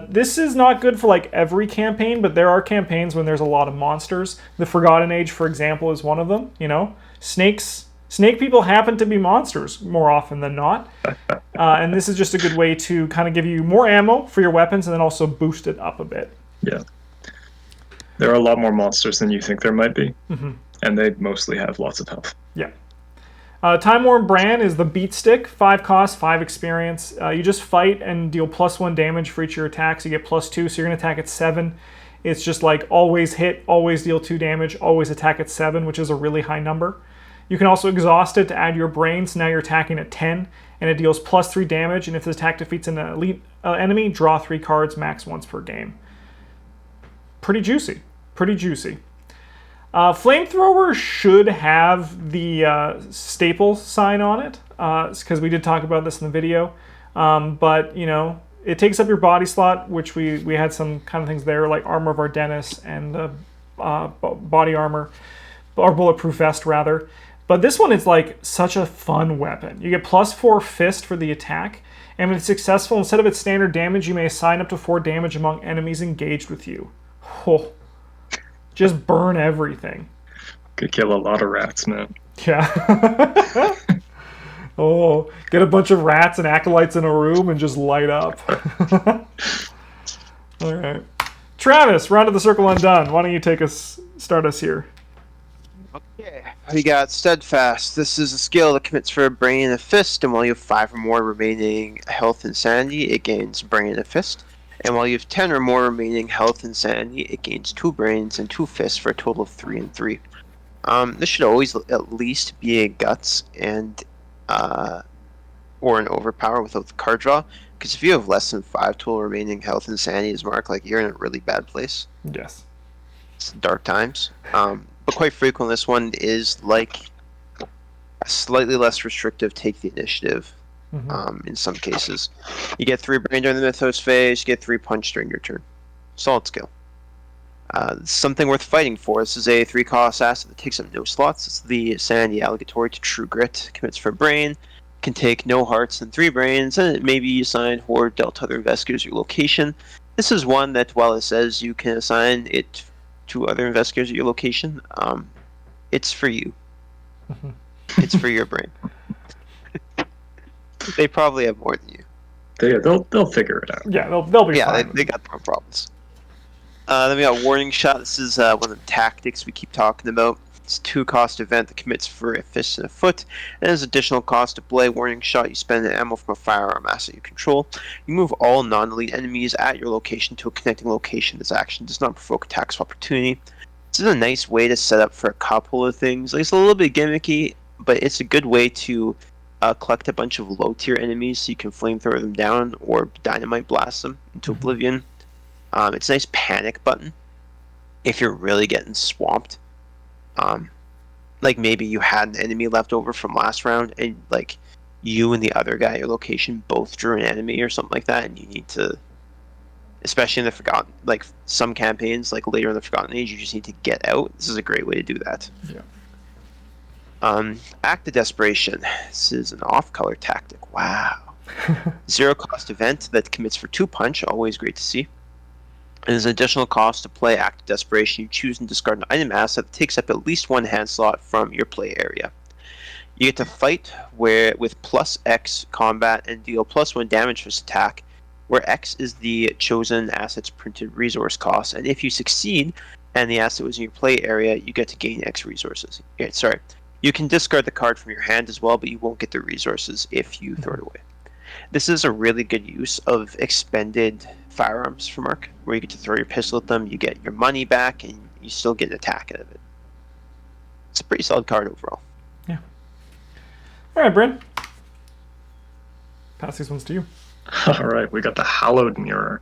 This is not good for every campaign, but there are campaigns when there's a lot of monsters. The Forgotten Age, for example, is one of them. Snake people happen to be monsters more often than not. And this is just a good way to kind of give you more ammo for your weapons and then also boost it up a bit. Yeah. There are a lot more monsters than you think there might be. Mm-hmm. And they mostly have lots of health. Yeah. Time Worn Brand is the beat stick, 5 cost, 5 experience. You just fight and deal +1 damage for each of your attacks. You get +2, so you're going to attack at 7. It's just always hit, always deal 2 damage, always attack at 7, which is a really high number. You can also exhaust it to add your brain, so now you're attacking at 10, and it deals +3 damage, and if the attack defeats an elite enemy, draw 3 cards, max once per game. Pretty juicy. Flamethrower should have the staple sign on it, because we did talk about this in the video. But, it takes up your body slot, which we had some kind of things there, like Armor of Ardennis and body armor, or bulletproof vest, rather. But this one is such a fun weapon. You get +4 fist for the attack, and when it's successful, instead of its standard damage, you may assign up to 4 damage among enemies engaged with you. Oh. Just burn everything. Could kill a lot of rats, man. Yeah. Oh, get a bunch of rats and acolytes in a room and just light up. All right. Travis, round of the Circle Undone. Why don't you start us here? Okay. We got Steadfast. This is a skill that commits for a brain and a fist, and while you have 5 or more remaining health and sanity, it gains brain and a fist. And while you have 10 or more remaining health and sanity, it gains 2 brains and 2 fists for a total of 3 and 3. This should always at least be a guts and or an overpower without the card draw. Because if you have less than 5 total remaining health and sanity as Mark, you're in a really bad place. Yes. It's dark times. But quite frequently, this one is a slightly less restrictive take the initiative. Mm-hmm. In some cases, you get 3 brain during the Mythos phase. You get 3 punch during your turn. Solid skill. Something worth fighting for. This is a 3-cost asset that takes up no slots. It's the Sanity Allegatory to True Grit. Commits for brain. Can take no hearts and 3 brains, and it may be assigned or dealt to other investigators at your location. This is one that, while it says you can assign it to other investigators at your location, it's for you. Mm-hmm. It's for your brain. They probably have more than you. They'll figure it out. Yeah, they'll be Yeah, fine. they got their own problems. Then we got Warning Shot. This is one of the tactics we keep talking about. It's a 2-cost event that commits for a fist and a foot, and there's additional cost to play Warning Shot. You spend an ammo from a firearm asset you control. You move all non-elite enemies at your location to a connecting location. This action does not provoke attacks of opportunity. This is a nice way to set up for a couple of things. Like, it's a little bit gimmicky, but it's a good way to collect a bunch of low-tier enemies so you can flamethrower them down or dynamite blast them into oblivion. It's a nice panic button if you're really getting swamped. Like maybe you had an enemy left over from last round, and like you and the other guy at your location both drew an enemy or something like that, and you need to, especially in the Forgotten, like some campaigns, like later in the Forgotten Age, you just need to get out. This is a great way to do that. Yeah. Act of Desperation. This is an off-color tactic. Wow. 0-cost event that commits for 2 punch. Always great to see. And there's an additional cost to play Act of Desperation. You choose and discard an item asset that takes up at least 1 hand slot from your play area. You get to fight with plus X combat and deal plus 1 damage for this attack, where X is the chosen asset's printed resource cost. And if you succeed and the asset was in your play area, you get to gain X resources. Okay, sorry. You can discard the card from your hand as well, but you won't get the resources if you throw it away. This is a really good use of expended firearms for Mark, where you get to throw your pistol at them, you get your money back, and you still get an attack out of it. It's a pretty solid card overall. Yeah. All right, Bryn. Pass these ones to you. All right, we got the Hallowed Mirror,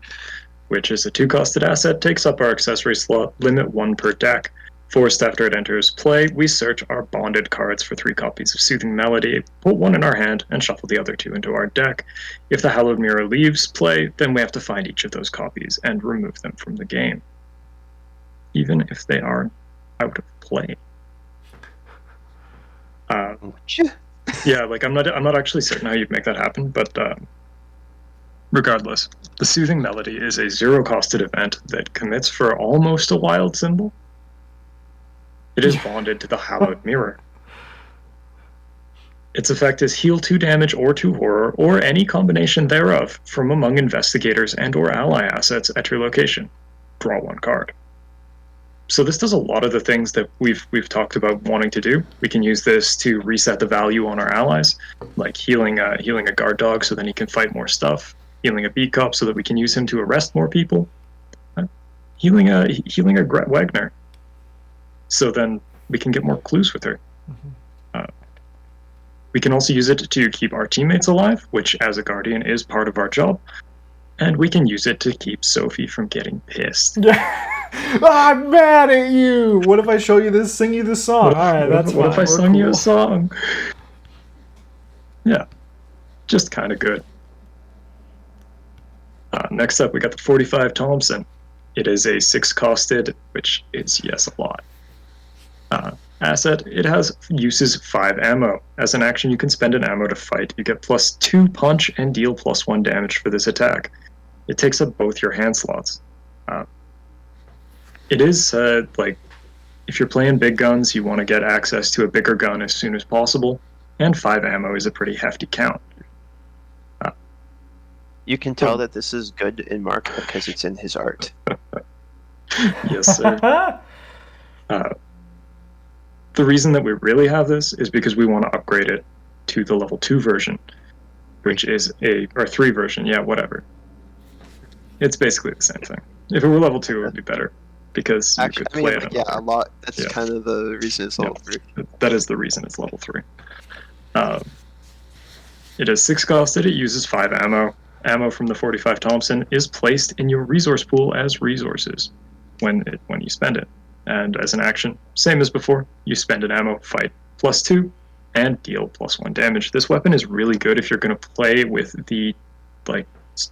which is a 2-costed asset, takes up our accessory slot, limit 1 per deck. Forced after it enters play, we search our bonded cards for 3 copies of Soothing Melody, put 1 in our hand, and shuffle the other 2 into our deck. If the Hallowed Mirror leaves play, then we have to find each of those copies and remove them from the game, even if they are out of play. Yeah, like I'm not actually certain how you'd make that happen, but regardless, the Soothing Melody is a 0-costed event that commits for almost a wild symbol. It is bonded to the Hallowed Mirror. Its effect is heal 2 damage or 2 horror, or any combination thereof, from among investigators and or ally assets at your location. Draw 1 card. So this does a lot of the things that we've talked about wanting to do. We can use this to reset the value on our allies, like healing a guard dog so then he can fight more stuff, healing a beat cop so that we can use him to arrest more people, healing a Gret Wagner, so then we can get more clues with her. We can also use it to keep our teammates alive, which as a guardian is part of our job, and we can use it to keep Sophie from getting pissed. Yeah. I'm mad at you. What if I show you this, sing you this song? All right, that's fine. What if I sung you a song? Yeah, just kind of good. Next up, we got the 45 Thompson. It is a 6-costed, which is, yes, a lot. Asset. It uses 5 ammo. As an action, you can spend an ammo to fight. You get plus 2 punch and deal plus 1 damage for this attack. It takes up both your hand slots. It is like, if you're playing big guns, you want to get access to a bigger gun as soon as possible, and 5 ammo is a pretty hefty count. You can tell that this is good in Mark because it's in his art. Yes, sir. The reason that we really have this is because we want to upgrade it to the level 2 version, which is or 3 version, yeah, whatever. It's basically the same thing. If it were level 2, it would be better, because you could play it. Yeah, a lot. That's kind of the reason it's level 3. That is the reason it's level 3. It is 6-costed, it uses 5 ammo. Ammo from the 45 Thompson is placed in your resource pool as resources when you spend it. And as an action, same as before, you spend an ammo, fight plus 2, and deal plus 1 damage. This weapon is really good if you're going to play with the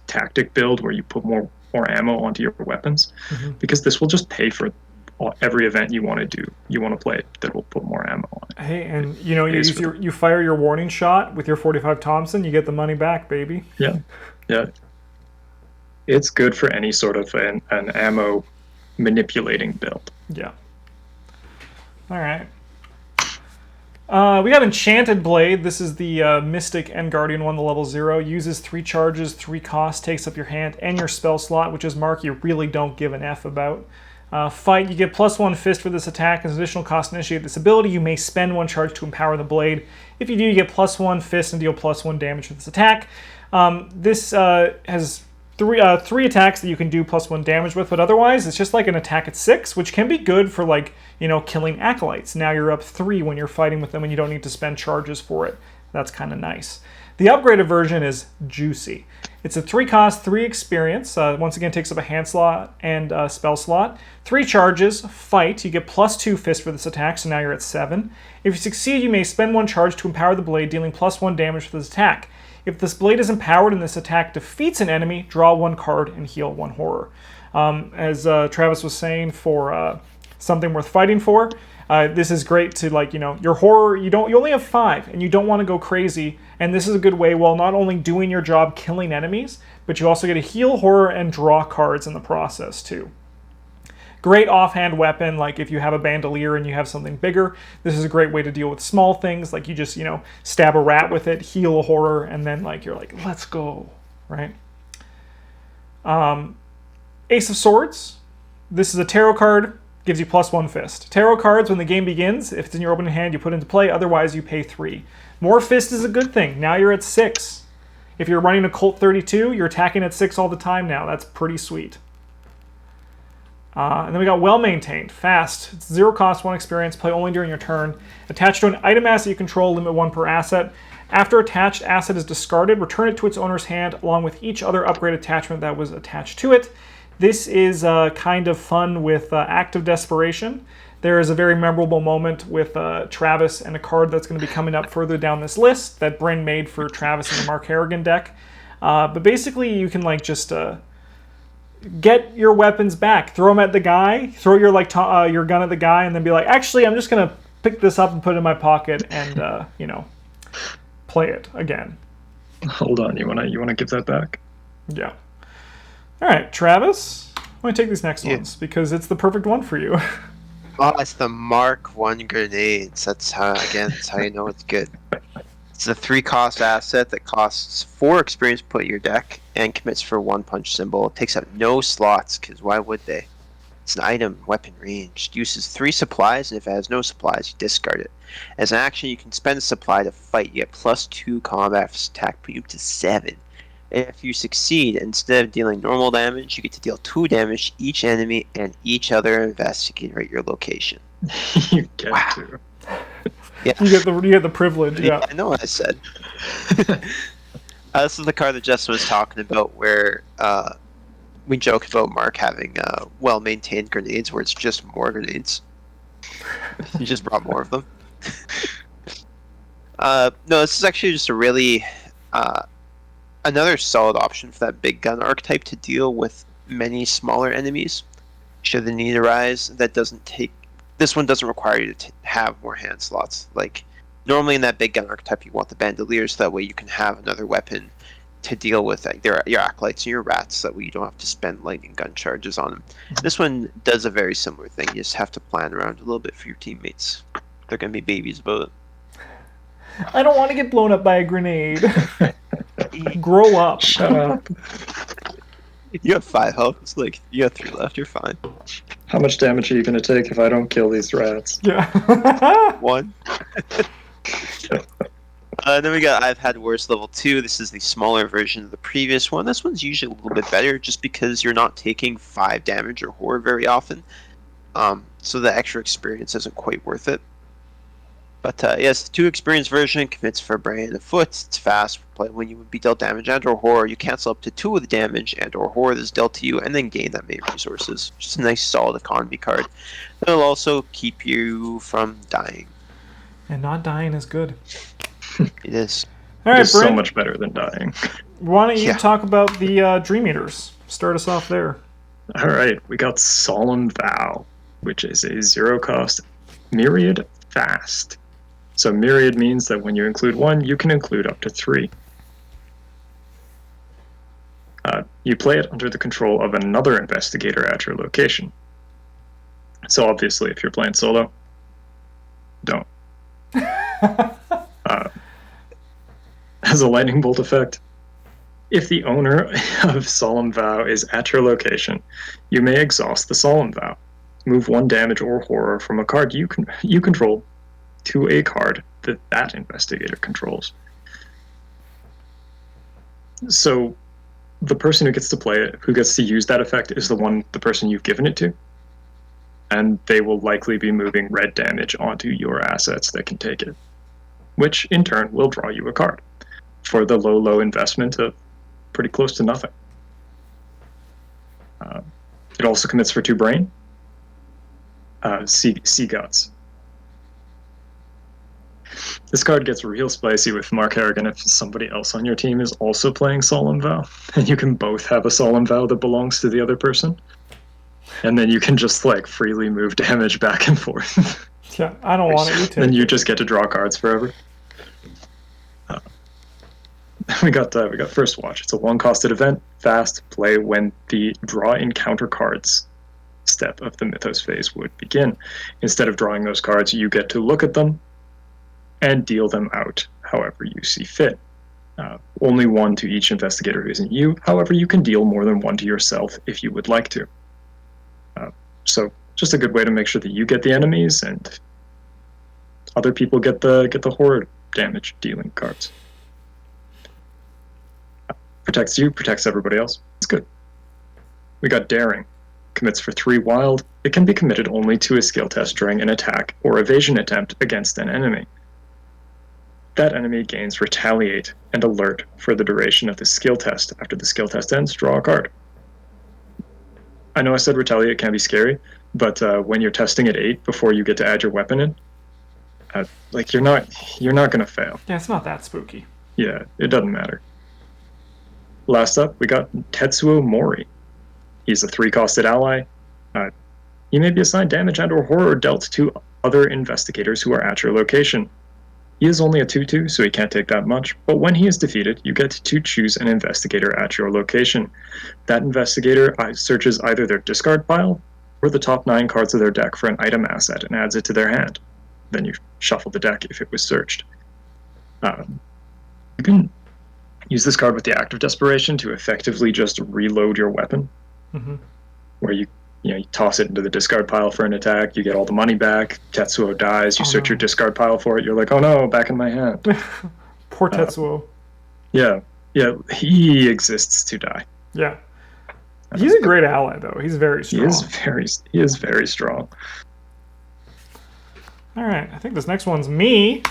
tactic build where you put more ammo onto your weapons, because this will just pay for every event you want to do. You want to play that will put more ammo on it. Hey, and you fire your warning shot with your 45 Thompson, you get the money back, baby. Yeah. It's good for any sort of an ammo manipulating build. Yeah. All right. We got Enchanted Blade. This is the Mystic and Guardian one, the level 0. Uses 3 charges, 3 costs, takes up your hand and your spell slot, which is Mark you really don't give an F about. Fight, you get +1 fist for this attack. As additional cost to initiate this ability, you may spend 1 charge to empower the blade. If you do, you get +1 fist and deal +1 damage for this attack. This has three attacks that you can do +1 damage with, but otherwise it's just like an attack at 6, which can be good for, like, you know, killing acolytes. Now you're up 3 when you're fighting with them and you don't need to spend charges for it. That's kind of nice. The upgraded version is juicy. It's a 3 cost, 3 experience. Once again, takes up a hand slot and a spell slot. 3 charges, fight. You get +2 fist for this attack, so now you're at 7. If you succeed, you may spend 1 charge to empower the blade, dealing +1 damage for this attack. If this blade is empowered and this attack defeats an enemy, draw 1 card and heal 1 horror. As Travis was saying, for something worth fighting for, this is great to, like, you know, your horror, you only have 5 and you don't want to go crazy, and this is a good way, while not only doing your job killing enemies, but you also get to heal horror and draw cards in the process too. Great offhand weapon, like if you have a bandolier and you have something bigger, this is a great way to deal with small things, like you just, you know, stab a rat with it, heal a horror, and then, like, you're like, let's go, right? Ace of Swords, this is a tarot card, gives you +1 fist. Tarot cards, when the game begins, if it's in your opening hand, you put into play, otherwise you pay 3. More fist is a good thing. Now you're at 6. If you're running a Colt 32, you're attacking at 6 all the time now. That's pretty sweet. And then we got Well Maintained. Fast. It's 0 cost, 1 experience. Play only during your turn. Attached to an item asset you control, limit 1 per asset. After attached asset is discarded, return it to its owner's hand along with each other upgrade attachment that was attached to it. This is kind of fun with Act of Desperation. There is a very memorable moment with Travis and a card that's going to be coming up further down this list that Bryn made for Travis in the Mark Harrigan deck. But basically, you can, like, just get your weapons back, throw them at the guy, throw your your gun at the guy, and then be like, actually, I'm just going to pick this up and put it in my pocket and you know, play it again. Hold on, you wanna give that back? Yeah. All right, Travis, I'm going to take these next ones because it's the perfect one for you. Oh, it's the Mark 1 grenades. That's how you know it's good. It's a 3 cost asset that costs 4 experience to put in your deck and commits for 1 punch symbol. It takes up no slots, because why would they? It's an item, weapon ranged. Uses 3 supplies, and if it has no supplies, you discard it. As an action, you can spend a supply to fight. You get +2 combat attack, put you up to 7. If you succeed, instead of dealing normal damage, you get to deal 2 damage to each enemy and each other investigator at your location. You get to. Yeah. You get the privilege. Yeah. I know what I said. This is the card that Justin was talking about, where we joke about Mark having well-maintained grenades, where it's just more grenades. You just brought more of them. No, this is actually just a really another solid option for that big gun archetype to deal with many smaller enemies should the need arise. This one doesn't require you to have more hand slots. Like, normally in that big gun archetype, you want the bandolier, so that way you can have another weapon to deal with your acolytes and your rats, so that way you don't have to spend lightning gun charges on them. This one does a very similar thing. You just have to plan around a little bit for your teammates. They're going to be babies about it. I don't want to get blown up by a grenade. Grow up. Shut up. You have 5 health. It's like, you have 3 left. You're fine. How much damage are you going to take if I don't kill these rats? Yeah. 1. Then we got I've Had Worse level 2. This is the smaller version of the previous one. This one's usually a little bit better just because you're not taking 5 damage or horror very often. So the extra experience isn't quite worth it. But yes, the 2 experience version commits for a brain and a foot. It's fast. When you would be dealt damage and or horror, you cancel up to 2 of the damage and or horror that's dealt to you, and then gain that main resources. Just a nice solid economy card. It'll also keep you from dying. And not dying is good. It is. All right, It's so Brent, much better than dying. why don't you talk about the Dream Eaters? Start us off there. All right, we got Solemn Vow, which is a 0 cost myriad fast. So myriad means that when you include 1, you can include up to 3. You play it under the control of another investigator at your location. So obviously, if you're playing solo, don't. As a lightning bolt effect, if the owner of Solemn Vow is at your location, you may exhaust the Solemn Vow. Move 1 damage or horror from a card you control to a card that investigator controls. So the person who gets to play it, who gets to use that effect, is the person you've given it to. And they will likely be moving red damage onto your assets that can take it, which in turn will draw you a card for the low investment of pretty close to nothing. It also commits for 2 brain. Sea Gods. This card gets real spicy with Mark Harrigan if somebody else on your team is also playing Solemn Vow, and you can both have a Solemn Vow that belongs to the other person. And then you can just like freely move damage back and forth. Yeah, I don't want it. And you just get to draw cards forever. We got First Watch. It's a 1-costed event. Fast play when the draw encounter cards step of the Mythos phase would begin. Instead of drawing those cards, you get to look at them and deal them out however you see fit. Only 1 to each investigator who isn't you. However, you can deal more than 1 to yourself if you would like to. So just a good way to make sure that you get the enemies and other people get the horror damage dealing cards. Protects you, protects everybody else. It's good. We got Daring. Commits for 3 wild. It can be committed only to a skill test during an attack or evasion attempt against an enemy. That enemy gains Retaliate and Alert for the duration of the skill test. After the skill test ends, draw a card. I know I said Retaliate can be scary, but when you're testing at 8 before you get to add your weapon in, you're not gonna fail. Yeah, it's not that spooky. Yeah, it doesn't matter. Last up, we got Tetsuo Mori. He's a 3-costed ally. He may be assigned damage and/or horror dealt to other investigators who are at your location. He is only a 2/2, so he can't take that much, but when he is defeated, you get to choose an investigator at your location. That investigator searches either their discard pile or the top 9 cards of their deck for an item asset and adds it to their hand. Then you shuffle the deck if it was searched. You can use this card with the Act of Desperation to effectively just reload your weapon, where you toss it into the discard pile for an attack, you get all the money back, Tetsuo dies, you search your discard pile for it, you're like, oh no, back in my hand. Poor Tetsuo. Yeah, he exists to die. Yeah. He's a great ally, though. He's very strong. He is very strong. All right, I think this next one's me.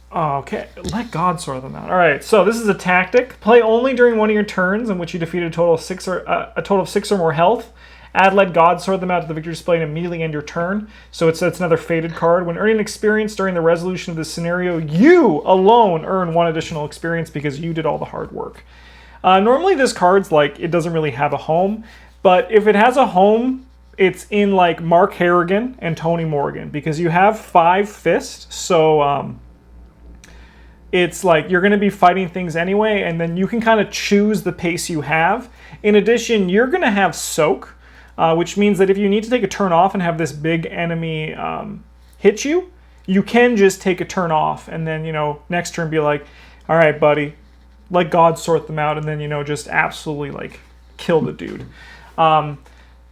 Okay, let God sort them out. All right, so this is a tactic. Play only during one of your turns in which you defeat a total of 6 or more health. Add Let God sort them out to the victory display and immediately end your turn. So it's another faded card. When earning experience during the resolution of this scenario, you alone earn 1 additional experience because you did all the hard work. Normally this card's it doesn't really have a home, but if it has a home, it's in Mark Harrigan and Tony Morgan, because you have 5 fists, so it's you're going to be fighting things anyway, and then you can kind of choose the pace you have. In addition, you're going to have Soak, which means that if you need to take a turn off and have this big enemy hit you, you can just take a turn off, and then, next turn be like, all right, buddy, let God sort them out, and then, just absolutely, kill the dude.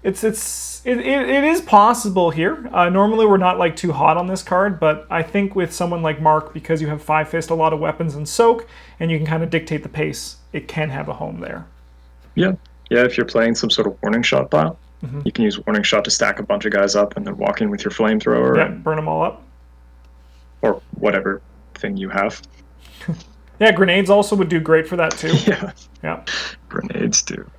It is possible here. Normally we're not too hot on this card, but I think with someone like Mark, because you have 5 fist, a lot of weapons and soak, and you can kind of dictate the pace, it can have a home there. Yeah, if you're playing some sort of warning shot pile, you can use warning shot to stack a bunch of guys up and then walk in with your flamethrower. Yeah, burn them all up. Or whatever thing you have. Yeah, grenades also would do great for that too. Yeah. Grenades too.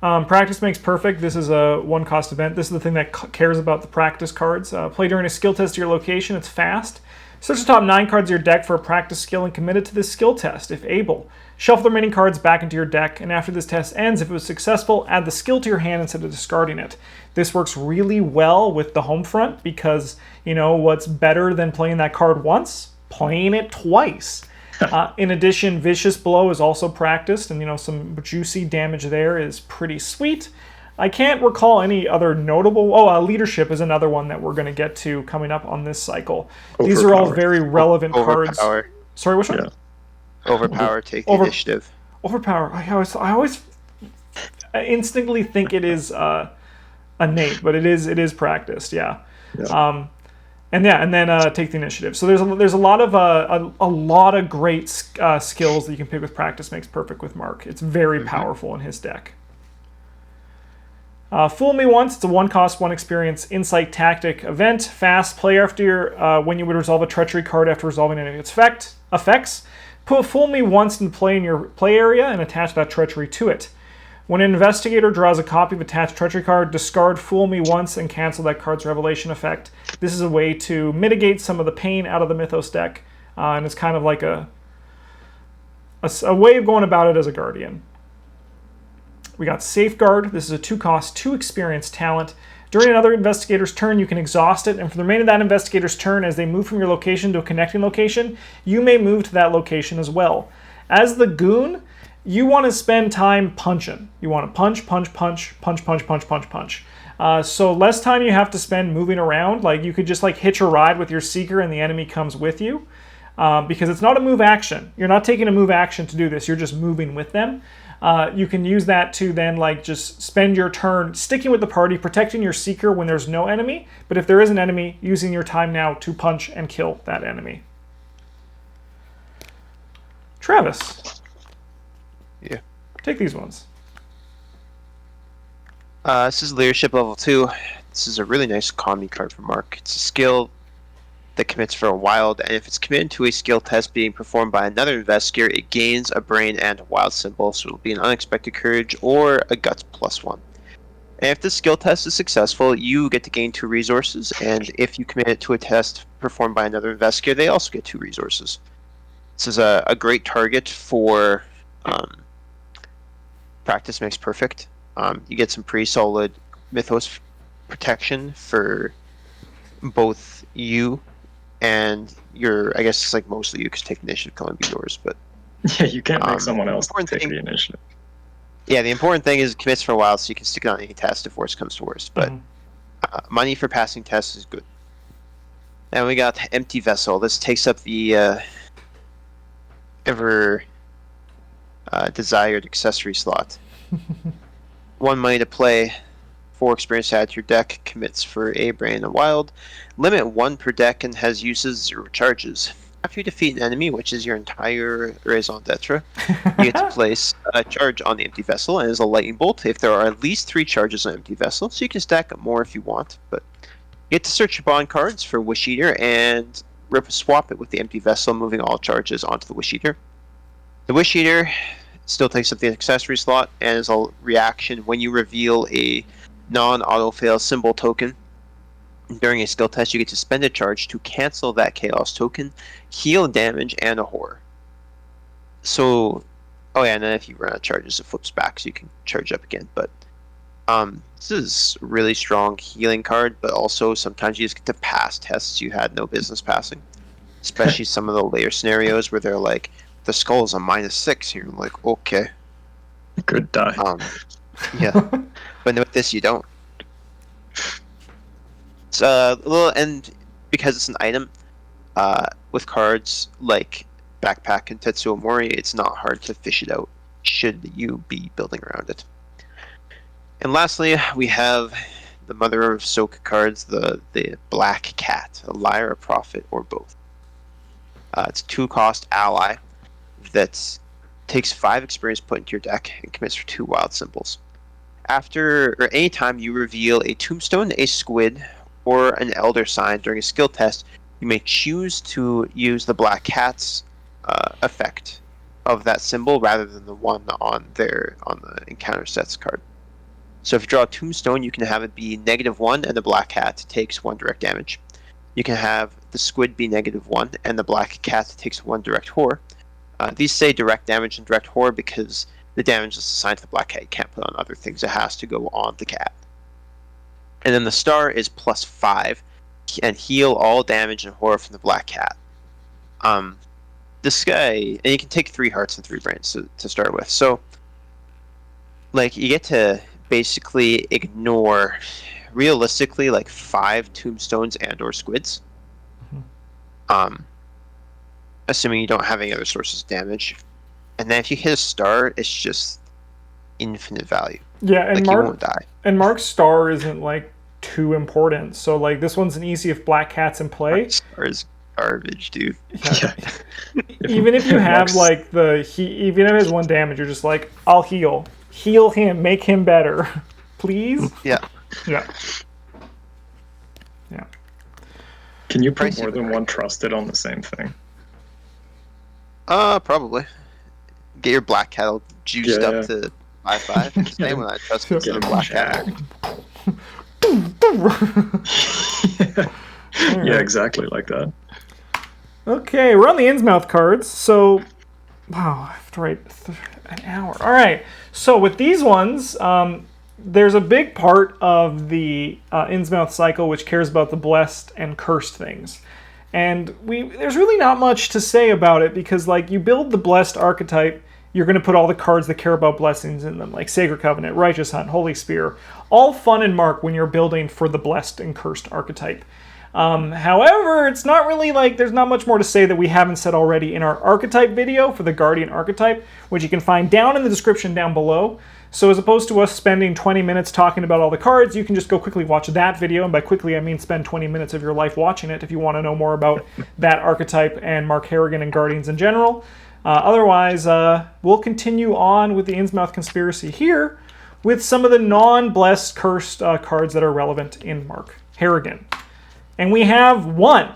Practice makes perfect. This is a 1-cost event. This is the thing that cares about the practice cards. Play during a skill test to your location. It's fast. Search the top 9 cards of your deck for a practice skill and commit it to this skill test, if able. Shuffle the remaining cards back into your deck, and after this test ends, if it was successful, add the skill to your hand instead of discarding it. This works really well with the home front because, what's better than playing that card once? Playing it twice. In addition, Vicious Blow is also practiced, and some juicy damage there is pretty sweet. I can't recall any other notable. Leadership is another one that we're going to get to coming up on this cycle. These are all Overpower. very relevant cards. Overpower. Sorry, which one? Yeah. Overpower, take the initiative. Overpower. I always instinctively think it is innate, but it is practiced. Yeah. And then take the initiative. So there's a lot of great skills that you can pick with practice makes perfect with Mark. It's very powerful in his deck. Fool Me Once. It's a 1-cost, 1 experience insight tactic event. Fast. Play after when you would resolve a treachery card after resolving any of its effects. Put Fool Me Once in play in your play area and attach that treachery to it. When an investigator draws a copy of a attached treachery card, discard Fool Me Once and cancel that card's revelation effect. This is a way to mitigate some of the pain out of the Mythos deck, and it's kind of like a way of going about it as a Guardian. We got Safeguard. This is a 2-cost, 2 experience talent. During another investigator's turn, you can exhaust it, and for the remainder of that investigator's turn, as they move from your location to a connecting location, you may move to that location as well. As the goon, you want to spend time punching. You want to punch. So less time you have to spend moving around. Like you could just like hitch a ride with your Seeker and the enemy comes with you. Because it's not a move action. You're not taking a move action to do this. You're just moving with them. You can use that to then like just spend your turn sticking with the party, protecting your Seeker when there's no enemy. But if there is an enemy, using your time now to punch and kill that enemy. Travis. Yeah. Take these ones. This is leadership level 2. This is a really nice economy card for Mark. It's a skill that commits for a wild, and if it's committed to a skill test being performed by another investigator, it gains a brain and a wild symbol, so it'll be an unexpected courage or a guts +1. And if the skill test is successful, you get to gain 2 resources, and if you commit it to a test performed by another investigator, they also get 2 resources. This is a great target for practice makes perfect. You get some pretty solid Mythos protection for both you and your, I guess it's like mostly you, because take initiative can only be yours, but Yeah, you can't make someone else take the initiative. Yeah, the important thing is it commits for a while, so you can stick it on any test if worst comes to worst. But money for passing tests is good. And we got Empty Vessel. This takes up the ever desired accessory slot. 1 money to play, 4 experience to add to your deck, commits for a brain and a wild. Limit 1 per deck and has uses 0 charges. After you defeat an enemy, which is your entire raison d'etre, you get to place a charge on the Empty Vessel, and is a lightning bolt if there are at least 3 charges on Empty Vessel, so you can stack up more if you want. But you get to search your bond cards for Wish Eater and swap it with the Empty Vessel, moving all charges onto the Wish Eater. The Wish Eater still takes up the accessory slot and is a reaction when you reveal a non-auto-fail symbol token. During a skill test, you get to spend a charge to cancel that chaos token, heal damage, and a horror. So, oh yeah, and then if you run out of charges, it flips back, so you can charge up again. But this is a really strong healing card, but also sometimes you just get to pass tests you had no business passing. Especially some of the later scenarios where they're like, the skull is a -6 here. I'm like, okay. Good die. Yeah. But with this, you don't. It's a little, and because it's an item, with cards like Backpack and Tetsuo Mori, it's not hard to fish it out, should you be building around it. And lastly, we have the mother of Soka cards, the Black Cat, a liar, a prophet, or both. It's a 2-cost ally that takes 5 experience put into your deck and commits for 2 wild symbols. After or anytime you reveal a tombstone, a squid, or an elder sign during a skill test, you may choose to use the Black Cat's effect of that symbol rather than the one on the encounter sets card. So if you draw a tombstone, you can have it be -1 and the Black Cat takes 1 direct damage. You can have the squid be -1 and the Black Cat takes 1 direct horror. These say direct damage and direct horror because the damage is assigned to the Black Cat. You can't put on other things. It has to go on the cat. And then the star is +5 and heal all damage and horror from the Black Cat. This guy, and you can take 3 hearts and 3 brains to start with. So, like, you get to basically ignore, realistically, like 5 tombstones and or squids. Assuming you don't have any other sources of damage. And then if you hit a star, it's just infinite value. Yeah, and like you won't die. And Mark's star isn't like too important. So like this one's an easy if Black Cat's in play. Star is garbage, dude. Yeah. Even if you have like even if it has 1 damage, you're just like, I'll heal him, make him better, please. Yeah. Can you put more than 1 trusted on the same thing? Probably. Get your Black Cat all juiced up to 5/5. Anyone I trust is a Black Cat. Yeah, exactly like that. Okay, we're on the Innsmouth cards. So, wow, I have to write an hour. All right. So with these ones, there's a big part of the Innsmouth cycle which cares about the blessed and cursed things. And there's really not much to say about it because, like, you build the blessed archetype, you're going to put all the cards that care about blessings in them, like Sacred Covenant, Righteous Hunt, Holy Spear. All fun and Mark when you're building for the blessed and cursed archetype. However, it's not really like there's not much more to say that we haven't said already in our archetype video for the Guardian archetype, which you can find down in the description down below. So as opposed to us spending 20 minutes talking about all the cards, you can just go quickly watch that video. And by quickly, I mean spend 20 minutes of your life watching it if you want to know more about that archetype and Mark Harrigan and Guardians in general. Otherwise, we'll continue on with the Innsmouth Conspiracy here with some of the non-blessed, cursed cards that are relevant in Mark Harrigan. And we have one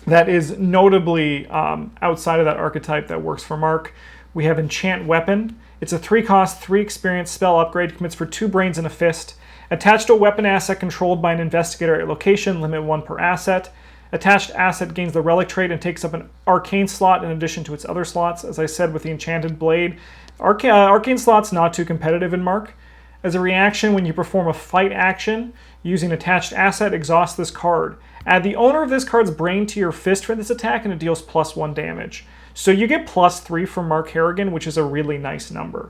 that is notably outside of that archetype that works for Mark. We have Enchant Weapon. It's a 3-cost, 3 experience spell upgrade, commits for 2 brains and a fist. Attached to a weapon asset controlled by an investigator at location, limit 1 per asset. Attached asset gains the relic trait and takes up an arcane slot in addition to its other slots. As I said with the Enchanted Blade, arcane slot's not too competitive in Mark. As a reaction, when you perform a fight action using attached asset, exhaust this card. Add the owner of this card's brain to your fist for this attack and it deals +1 damage. So you get +3 from Mark Harrigan, which is a really nice number.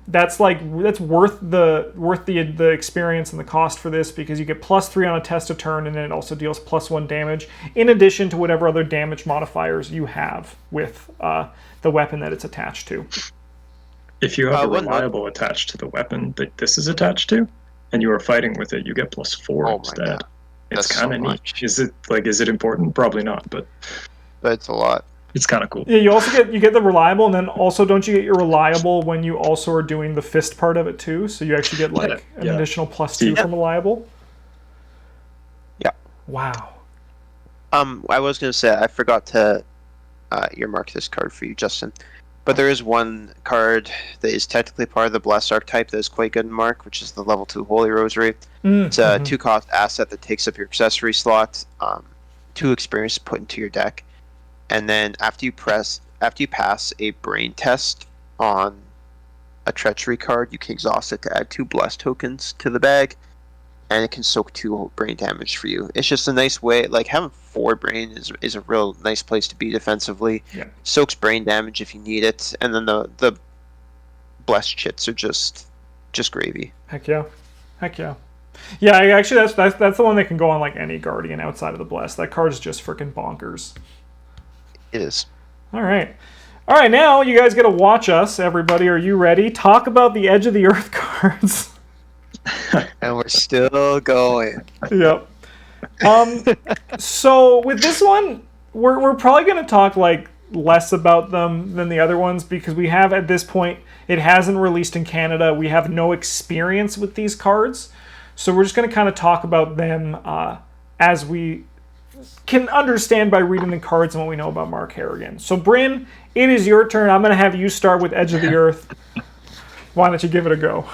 That's worth the experience and the cost for this because you get +3 on a test a turn and then it also deals +1 damage in addition to whatever other damage modifiers you have with the weapon that it's attached to. If you have a reliable attached to the weapon that this is attached to, and you are fighting with it, you get +4 instead. God. It's kind of neat. Is it important? Probably not, but it's a lot. It's kind of cool. Yeah, you get the reliable, and then also don't you get your reliable when you also are doing the fist part of it too? So you actually get an additional +2 from reliable. Yeah. Wow. I was gonna say I forgot to earmark this card for you, Justin. But there is one card that is technically part of the Blessed archetype that is quite good in Mark, which is the level 2 Holy Rosary. It's a 2-cost asset that takes up your accessory slot, 2 experience put into your deck, and then after you pass a brain test on a treachery card, you can exhaust it to add 2 Blessed tokens to the bag, and it can soak 2 brain damage for you. It's just a nice way, like having 4 brain is a real nice place to be defensively. Yeah. Soaks brain damage if you need it, and then the blessed chits are just gravy. Heck yeah. Yeah, actually that's the one that can go on like any Guardian outside of the blessed. That card is just freaking bonkers. It is. All right, now you guys get to watch us, everybody. Are you ready? Talk about the Edge of the Earth cards. And we're still going. Yep. So with this one, we're probably going to talk like less about them than the other ones because we have at this point, it hasn't released in Canada. We have no experience with these cards. So we're just going to kind of talk about them as we can understand by reading the cards and what we know about Mark Harrigan. So Bryn, it is your turn. I'm going to have you start with Edge of the Earth. Why don't you give it a go?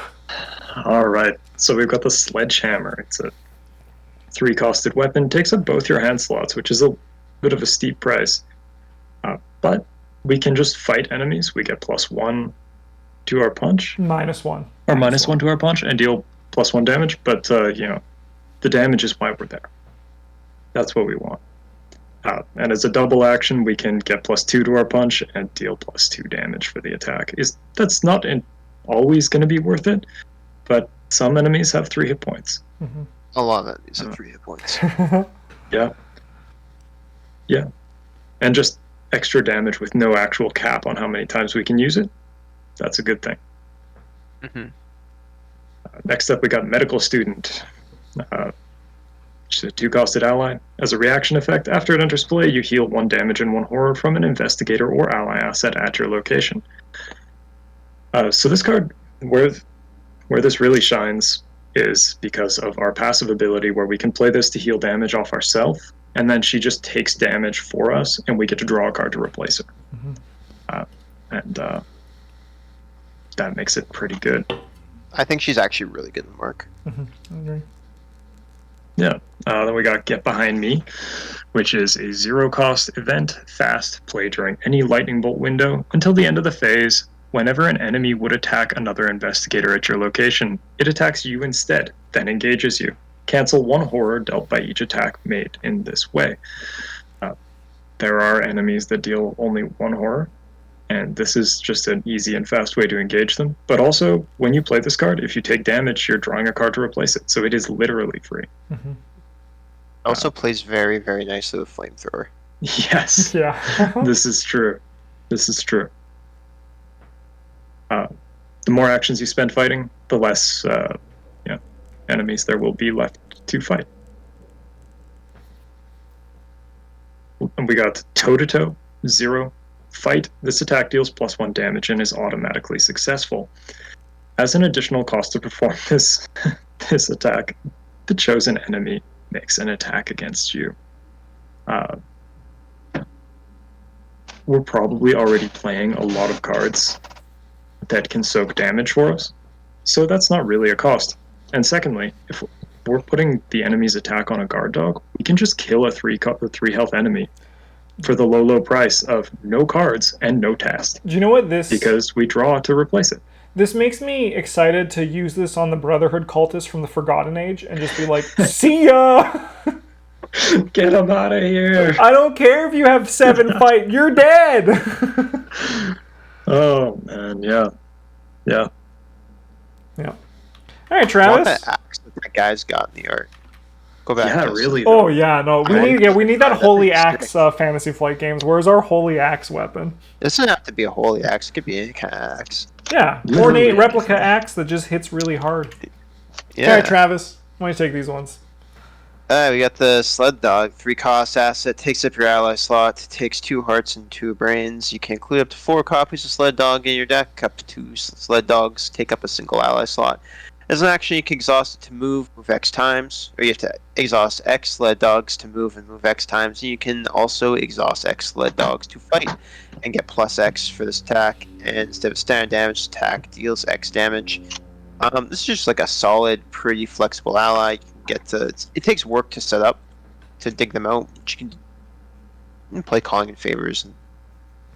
All right. So we've got the Sledgehammer. It's a 3-costed weapon. Takes up both your hand slots, which is a bit of a steep price. But we can just fight enemies. We get +1 to our punch. -1. Or -1 to our punch and deal +1 damage. But, the damage is why we're there. That's what we want. And as a double action, we can get +2 to our punch and deal +2 damage for the attack. That's not always going to be worth it, but some enemies have 3 hit points. Mm-hmm. A lot of these are 3 hit points. Yeah. Yeah. And just extra damage with no actual cap on how many times we can use it. That's a good thing. Mm-hmm. Next up, we got Medical Student. Which is a 2-costed ally. As a reaction effect, after it enters play, you heal 1 damage and 1 horror from an investigator or ally asset at your location. So this card, where this really shines is because of our passive ability, where we can play this to heal damage off ourselves, and then she just takes damage for us, and we get to draw a card to replace it. Mm-hmm. And that makes it pretty good. I think she's actually really good, Mark. Mm-hmm. I agree. Yeah. Then we got Get Behind Me, which is a 0-cost event, fast, play during any lightning bolt window until the end of the phase. Whenever an enemy would attack another investigator at your location, it attacks you instead, then engages you. Cancel 1 horror dealt by each attack made in this way. There are enemies that deal only 1 horror, and this is just an easy and fast way to engage them. But also, when you play this card, if you take damage, you're drawing a card to replace it, so it is literally free. Mm-hmm. Also plays very, very nicely with Flamethrower. Yes. Yeah. This is true. This is true. The more actions you spend fighting, the less enemies there will be left to fight. And we got Toe-to-Toe, 0. Fight. This attack deals +1 damage and is automatically successful. As an additional cost to perform this attack, the chosen enemy makes an attack against you. We're probably already playing a lot of cards that can soak damage for us, so that's not really a cost. And secondly, if we're putting the enemy's attack on a guard dog, we can just kill a 3 health enemy for the low price of no cards and no test. Do you know what this... Because we draw to replace it. This makes me excited to use this on the Brotherhood cultist from the Forgotten Age and just be like, see ya! Get him out of here! I don't care if you have 7 fight, you're dead! Oh, man, yeah. Yeah. Yeah. All right, I want Travis. that axe that guy's got in the art. Go back. Yeah, to this. really. Oh yeah, no, we need that That'd Holy be Axe Fantasy Flight games. Where's our Holy Axe weapon? It doesn't have to be a holy axe. It could be any kind of axe. Yeah, Literally. ornate replica axe that just hits really hard. Yeah. All right, Travis, why don't you take these ones? We got the Sled Dog, 3-cost asset, takes up your ally slot, takes 2 hearts and 2 brains. You can include up to 4 copies of Sled Dog in your deck. Up to 2 Sled Dogs take up a single ally slot. As an action, you can exhaust it to move X times, or you have to exhaust X Sled Dogs to move and move X times. And you can also exhaust X Sled Dogs to fight and get +X for this attack. And instead of standard damage, attack deals X damage. This is just like a solid, pretty flexible ally. You can it takes work to set up, to dig them out. But you can play Calling in Favors and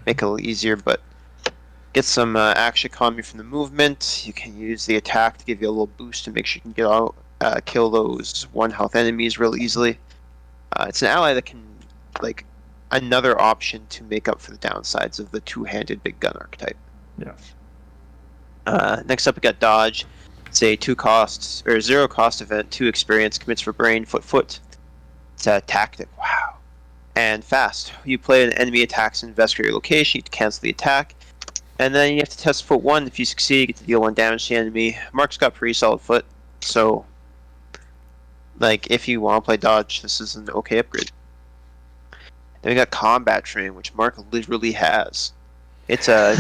make it a little easier, but get some action economy from the movement. You can use the attack to give you a little boost to make sure you can get out, kill those 1 health enemies real easily. It's an ally that can, like, another option to make up for the downsides of the 2-handed big gun archetype. Yeah. Next up, we got Dodge. It's a 0-cost event, 2 experience, commits for brain, foot. It's a tactic. Wow. And fast. You play an enemy attacks and investigate your location. You have to cancel the attack. And then you have to test foot 1. If you succeed, you get to deal 1 damage to the enemy. Mark's got pretty solid foot, so like if you want to play Dodge, this is an okay upgrade. Then we got Combat Train, which Mark literally has. It's a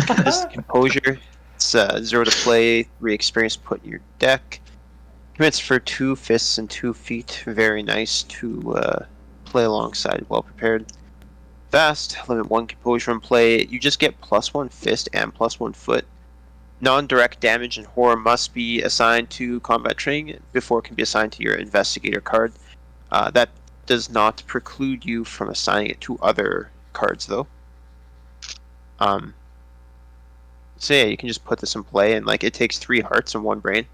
Composure. It's 0 to play, 3 experience put in your deck. Commits for 2 fists and 2 feet. Very nice to play alongside, well prepared. Fast, limit 1 composure on play. You just get +1 fist and +1 foot. Non-direct damage and horror must be assigned to Combat Training before it can be assigned to your Investigator card. That does not preclude you from assigning it to other cards, though. So yeah, you can just put this in play, and like it takes 3 hearts and 1 brain.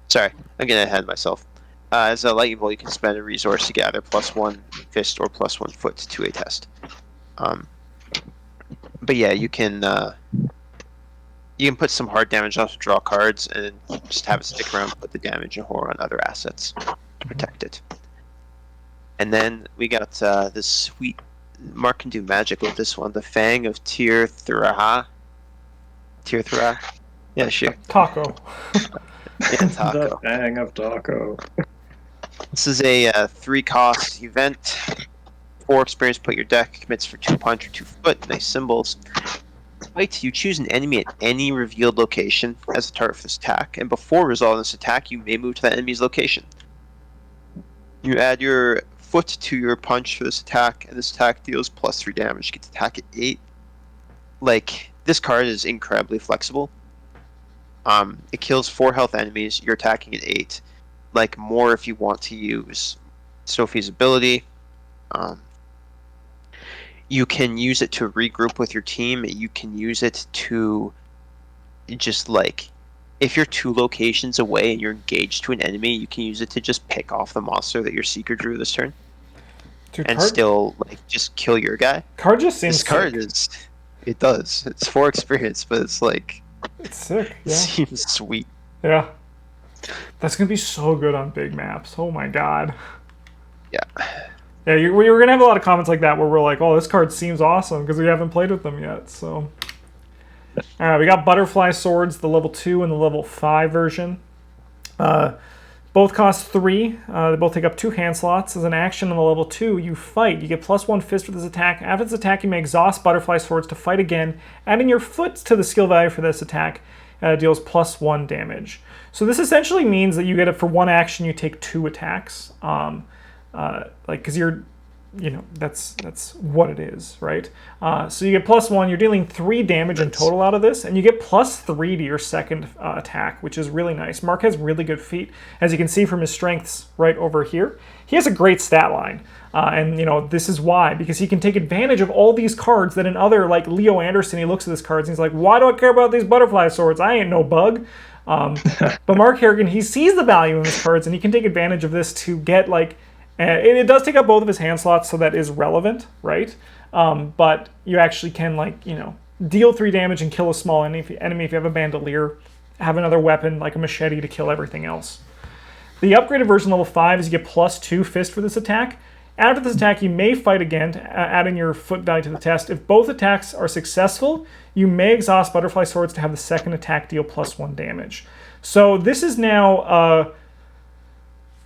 Sorry, I'm getting ahead of myself. As a lightning bolt, you can spend a resource to gather +1 fist or +1 foot to a test. But yeah, you can You can put some hard damage on to draw cards, and just have it stick around and put the damage and horror on other assets to protect it. And then we got this sweet... Mark can do magic with this one. The Fang of Tirthra. Tirthra? Yeah, sure. Taco. Yeah, Taco. The Fang of Taco. This is a 3-cost event. 4 experience, put your deck, commits for 2 punch or 2 foot. Nice symbols. Fight, you choose an enemy at any revealed location as a target for this attack, and before resolving this attack, you may move to that enemy's location. You add your foot to your punch for this attack, and this attack deals +3 damage. You get to attack at 8. Like, this card is incredibly flexible. It kills 4 health enemies. You're attacking at 8. Like, more if you want to use Sophie's ability. You can use it to regroup with your team. You can use it to just, like, if you're 2 locations away and you're engaged to an enemy, you can use it to just pick off the monster that your Seeker drew this turn. Dude, and still, like, just kill your guy. Card just seems This card sick. is... It does. It's 4 experience, but it's, like... It's sick, yeah. Seems sweet. Yeah. That's going to be so good on big maps. Oh my god. Yeah. Yeah, we're going to have a lot of comments like that where we're like, oh, this card seems awesome because we haven't played with them yet, so... Alright, we got Butterfly Swords, the level 2 and the level 5 version. Both cost 3. They both take up 2 hand slots. As an action on the level 2, you fight. You get +1 fist with this attack. After this attack, you may exhaust Butterfly Swords to fight again. Adding your foot to the skill value for this attack deals +1 damage. So this essentially means that you get it for 1 action, you take 2 attacks. Because you're... You know, that's what it is, right? So you get +1. You're dealing 3 damage in total out of this, and you get +3 to your second attack, which is really nice. Mark has really good feet, as you can see from his strengths right over here. He has a great stat line, and you know this is why, because he can take advantage of all these cards that in other, like Leo Anderson, he looks at his cards and he's like, why do I care about these Butterfly Swords? I ain't no bug. But Mark Harrigan, he sees the value in his cards, and he can take advantage of this to get like. It does take up both of his hand slots, so that is relevant, right? But you actually can, like, you know, deal 3 damage and kill a small enemy if you have a Bandolier. Have another weapon, like a machete, to kill everything else. The upgraded version, level 5, is you get +2 fist for this attack. After this attack, you may fight again, adding your foot value to the test. If both attacks are successful, you may exhaust Butterfly Swords to have the second attack deal +1 damage. So this is now...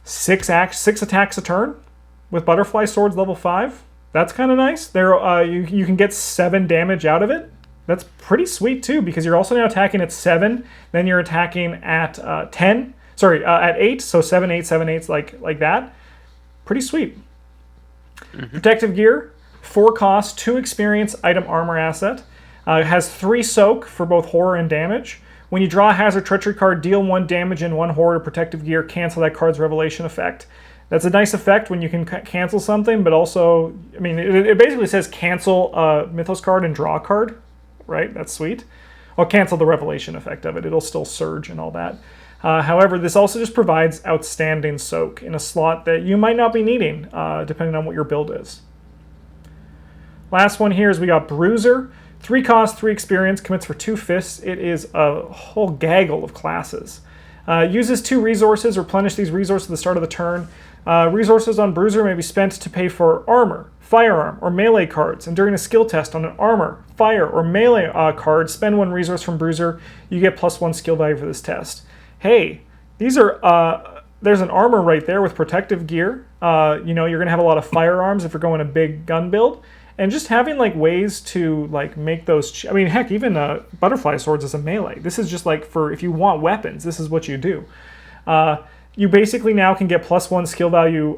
6 attacks a turn with Butterfly Swords level 5. That's kind of nice. There, you can get 7 damage out of it. That's pretty sweet too, because you're also now attacking at 7. Then you're attacking at 10. Sorry, at 8. So 7, 8, 7, 8, like that. Pretty sweet. Mm-hmm. Protective Gear, 4 cost, 2 experience, item, armor, asset. It has 3 soak for both horror and damage. When you draw a Hazard Treachery card, deal 1 damage and 1 horror to Protective Gear, cancel that card's Revelation effect. That's a nice effect when you can cancel something, but also, I mean, it basically says cancel a Mythos card and draw a card, right? That's sweet. Or cancel the Revelation effect of it. It'll still surge and all that. However, this also just provides outstanding soak in a slot that you might not be needing, depending on what your build is. Last one here is we got Bruiser. 3 cost, 3 experience, commits for 2 fists. It is a whole gaggle of classes. Uses 2 resources, replenish these resources at the start of the turn. Resources on Bruiser may be spent to pay for armor, firearm, or melee cards. And during a skill test on an armor, fire, or melee card, spend 1 resource from Bruiser. You get +1 skill value for this test. Hey, these are... there's an armor right there with Protective Gear. You know, you're going to have a lot of firearms if you're going a big gun build. And just having, like, ways to, like, make those... I mean, heck, even Butterfly Swords is a melee. This is just, like, for if you want weapons, this is what you do. You basically now can get +1 skill value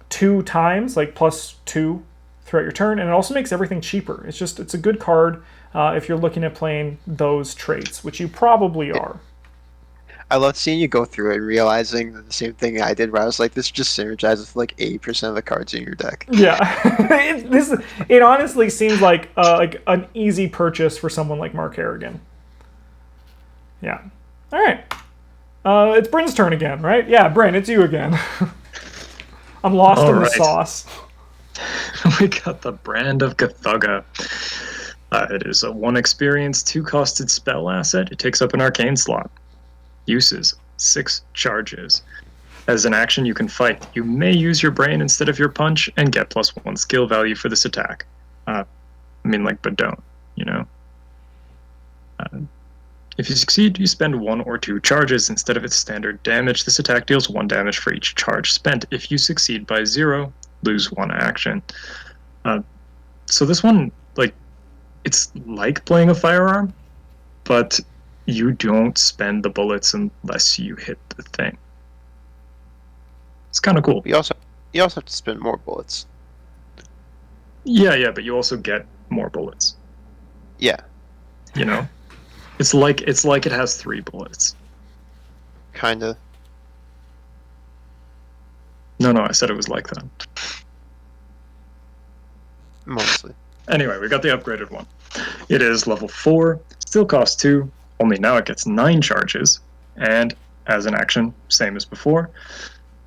2 times, like, +2 throughout your turn. And it also makes everything cheaper. It's a good card if you're looking at playing those traits, which you probably are. I love seeing you go through it and realizing the same thing I did, where I was like, this just synergizes with like 80% of the cards in your deck. Yeah. It honestly seems like an easy purchase for someone like Mark Harrigan. Yeah. All right. It's Bryn's turn again, right? Yeah, Bryn, it's you again. I'm lost in the sauce. We got the Brand of Gathuga. It is a 1 experience, 2 costed spell asset. It takes up an arcane slot. Uses 6 charges. As an action, you can fight. You may use your brain instead of your punch and get +1 skill value for this attack. But don't, you know? If you succeed, you spend 1 or 2 charges instead of its standard damage. This attack deals 1 damage for each charge spent. If you succeed by 0, lose 1 action. So this one, it's like playing a firearm, but you don't spend the bullets unless you hit the thing. It's kind of cool. You also have to spend more bullets. Yeah, but you also get more bullets. Yeah. You know? It's like it has 3 bullets. Kinda. No, I said it was like that. Mostly. Anyway, we got the upgraded one. It is level 4, still costs 2, only now it gets 9 charges, and as an action, same as before,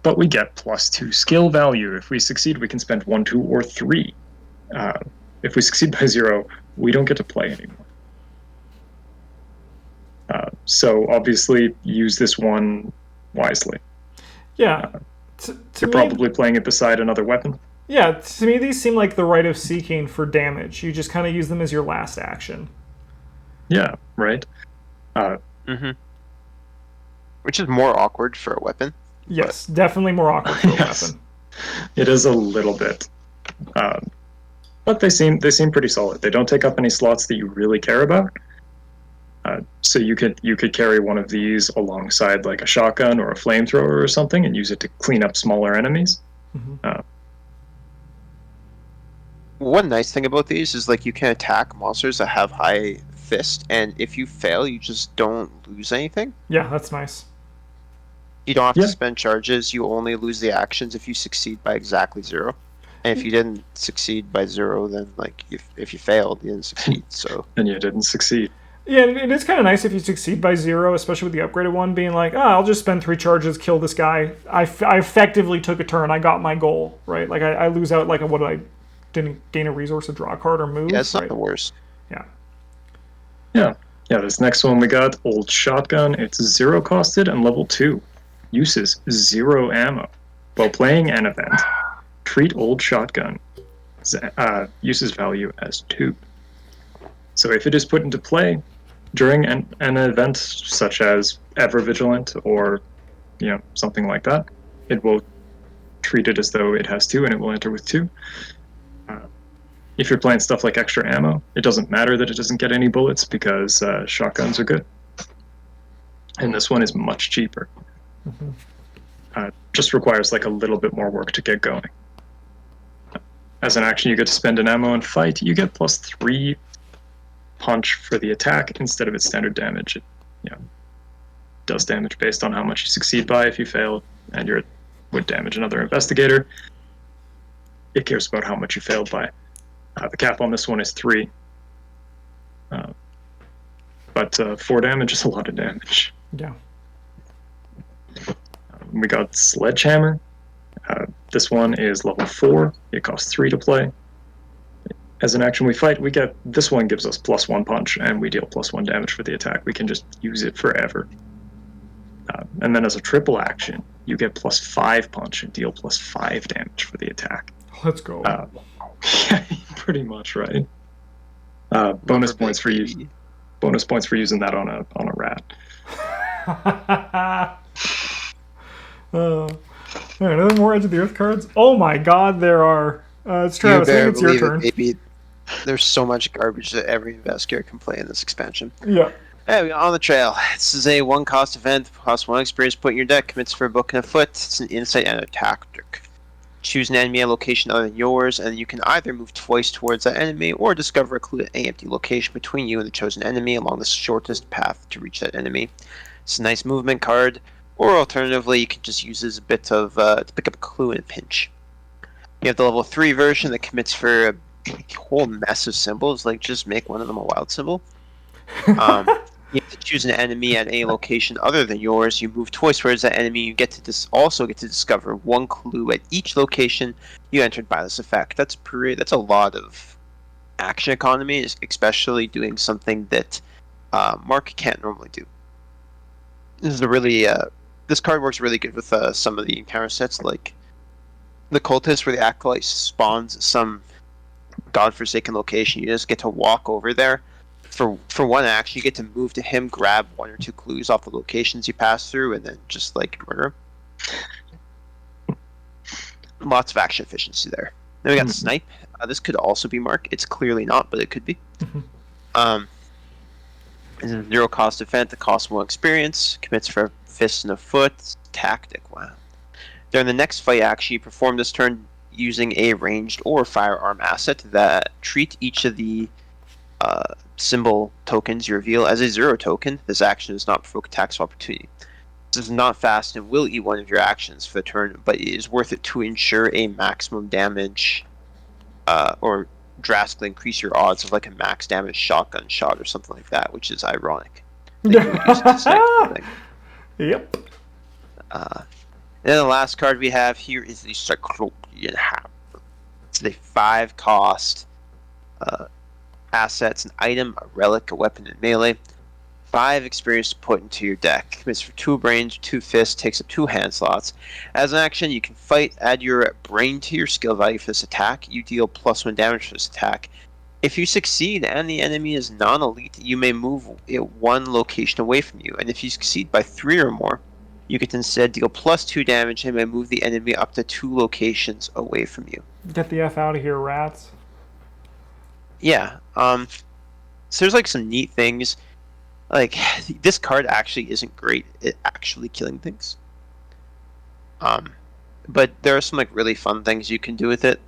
but we get +2 skill value. If we succeed, we can spend 1, 2, or 3. If we succeed by 0, we don't get to play anymore. So obviously, use this one wisely. Yeah. You're probably playing it beside another weapon. Yeah, to me these seem like the rite of seeking for damage. You just kind of use them as your last action. Yeah, right. Which is more awkward for a weapon. Yes, definitely more awkward for a weapon. It is a little bit. But they seem pretty solid. They don't take up any slots that you really care about. So you could carry one of these alongside like a shotgun or a flamethrower or something and use it to clean up smaller enemies. One nice thing about these is you can attack monsters that have high fist, and if you fail, you just don't lose anything. Yeah, that's nice. You don't have to spend charges. You only lose the actions if you succeed by exactly 0. And if you didn't succeed by 0, then if you failed, you didn't succeed. So. And you didn't succeed. Yeah, it is kind of nice if you succeed by 0, especially with the upgraded one, being like, I'll just spend 3 charges, kill this guy. I effectively took a turn. I got my goal, right? I lose out, didn't gain a resource to draw a card or move. Yeah, it's not right? the worst. Yeah, this next one we got, Old Shotgun. It's 0 costed and level 2. Uses 0 ammo. While playing an event, treat Old Shotgun. Uses value as 2. So if it is put into play during an event such as Ever Vigilant or something like that, it will treat it as though it has 2 and it will enter with 2. If you're playing stuff like extra ammo, it doesn't matter that it doesn't get any bullets because shotguns are good. And this one is much cheaper. Just requires a little bit more work to get going. As an action, you get to spend an ammo and fight. You get +3 punch for the attack instead of its standard damage. It does damage based on how much you succeed by. If you fail and it would damage another investigator, it cares about how much you failed by. The cap on this one is 3. But 4 damage is a lot of damage. Yeah. We got Sledgehammer. This one is level 4. It costs 3 to play. As an action we fight, this one gives us +1 punch, and we deal +1 damage for the attack. We can just use it forever. And then as a triple action, you get +5 punch and deal +5 damage for the attack. Let's go. Yeah, pretty much, right? Bonus points for using that on a rat. Alright, are there more Edge of the Earth cards? Oh my god, there are. It's Travis, I think it's your turn. Baby. There's so much garbage that every investigator can play in this expansion. Yeah. Hey, we on the trail. This is a 1-cost event, costs 1 experience put in your deck, commits for a book and a foot. It's an insight and a tactic. Choose an enemy at a location other than yours, and you can either move twice towards that enemy or discover a clue at any empty location between you and the chosen enemy along the shortest path to reach that enemy. It's a nice movement card, or alternatively, you can just use it as a bit of to pick up a clue in a pinch. You have the level 3 version that commits for a whole mess of symbols, just make one of them a wild symbol. You have to choose an enemy at any location other than yours. You move twice towards that enemy. You also get to discover 1 clue at each location you entered by this effect. That's a lot of action economy, especially doing something that Mark can't normally do. This is a really this card works really good with some of the encounter sets, like the Cultist, where the Acolyte spawns some godforsaken location. You just get to walk over there. For one action, you get to move to him, grab 1 or 2 clues off the locations you pass through, and then just like murder him. Lots of action efficiency there. Then we got Snipe. This could also be Mark. It's clearly not, but it could be. It's a 0 cost event that costs 1 experience. Commits for a fist and a foot. Tactic. Wow. During the next fight action, you perform this turn using a ranged or firearm asset that treat each of the symbol tokens you reveal as a 0 token. This action does not provoke attacks of opportunity. This is not fast and will eat one of your actions for the turn, but it is worth it to ensure a maximum damage or drastically increase your odds of like a max damage shotgun shot or something like that, which is ironic. Yep. Then the last card we have here is the Circle Undone. It's a 5 cost assets, an item, a relic, a weapon, and melee. 5 experience to put into your deck. Commits for 2 brains, 2 fists, takes up 2 hand slots. As an action, you can fight, add your brain to your skill value for this attack. You deal +1 damage for this attack. If you succeed and the enemy is non-elite, you may move it 1 location away from you. And if you succeed by 3 or more, you can instead deal +2 damage and may move the enemy up to 2 locations away from you. Get the F out of here, rats. Yeah. So there's like some neat things. Like, this card actually isn't great at actually killing things. But there are some like really fun things you can do with it.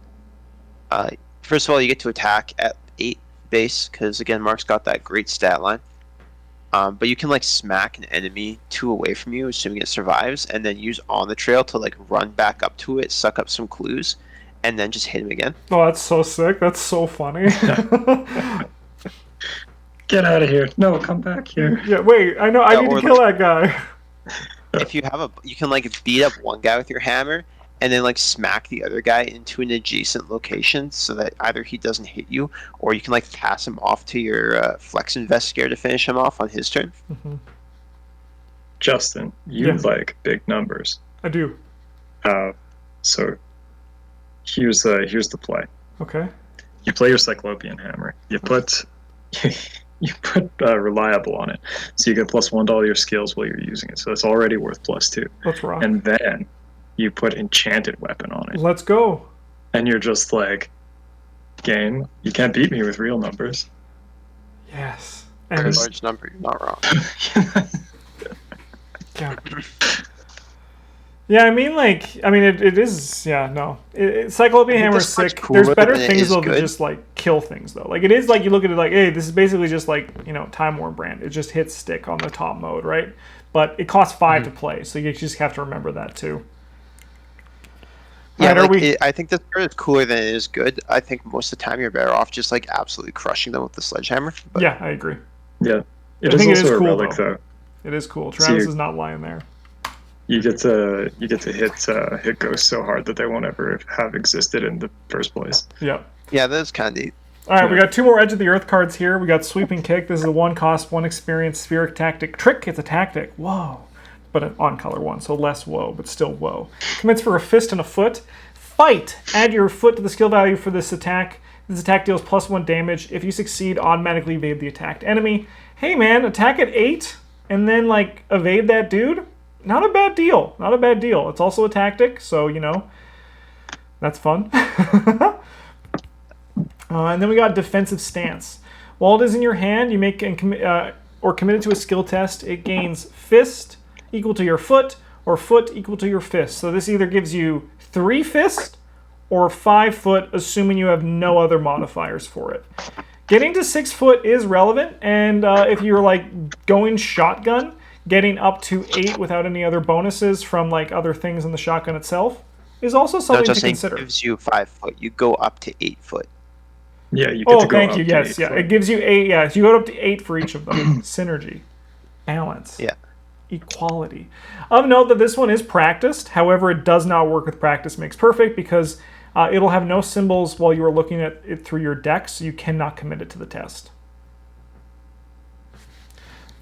First of all, you get to attack at 8 base, because again, Mark's got that great stat line. But you can like smack an enemy 2 away from you, assuming it survives, and then use On the Trail to like run back up to it, suck up some clues, and then just hit him again. Oh, that's so sick. That's so funny. Get out of here. No, come back here. Yeah, wait. I know. I need to kill that guy. If you have you can like beat up one guy with your hammer, and then like smack the other guy into an adjacent location, so that either he doesn't hit you, or you can like pass him off to your Flex Investigator to finish him off on his turn. Justin, you like big numbers. I do. So here's the play. Okay. You play your Cyclopean Hammer. You put reliable on it, so you get +1 to all your skills while you're using it. So it's already worth +2. Let's rock. And then you put enchanted weapon on it. Let's go. And you're just like, game, you can't beat me with real numbers. Yes. And a large number, you're not wrong. Yeah. Yeah, I mean, it is, yeah, no. Cyclopean Hammer is sick. There's better things, though, that just, like, kill things, though. Like, it is, like, you look at it like, hey, this is basically just, like, Time Worn Brand. It just hits stick on the top mode, right? But it costs 5 to play, so you just have to remember that, too. Yeah, right, I think this card is cooler than it is good. I think most of the time you're better off just, like, absolutely crushing them with the sledgehammer. But yeah, I agree. Yeah. It is also a relic, though. It is cool. Travis is not lying there. You get to hit ghosts so hard that they won't ever have existed in the first place. Yep. Yeah, that's kind of neat. All right, we got 2 more Edge of the Earth cards here. We got Sweeping Kick. This is a 1 cost, 1 experience, Spheric Tactic. Trick, it's a tactic. Whoa. But an on-color one, so less whoa, but still whoa. Commits for a fist and a foot. Fight. Add your foot to the skill value for this attack. This attack deals +1 damage. If you succeed, automatically evade the attacked enemy. Hey, man, attack at 8 and then, like, evade that dude? Not a bad deal. Not a bad deal. It's also a tactic, so, that's fun. And then we got Defensive Stance. While it is in your hand, you make or committed to a skill test, it gains fist equal to your foot or foot equal to your fist. So this either gives you 3 fist or 5 foot, assuming you have no other modifiers for it. Getting to 6 foot is relevant, and if you're, like, going shotgun, getting up to 8 without any other bonuses from like other things in the shotgun itself is also something to consider. It gives you 5 foot. You go up to 8 foot. Yeah, you get to go thank you. Up yes, to 8 yeah. foot. It gives you 8. Yeah, so you go up to 8 for each of them. Synergy, balance, equality. Of note that this one is practiced. However, it does not work with practice makes perfect because It'll have no symbols while you are looking at it through your deck, so you cannot commit it to the test.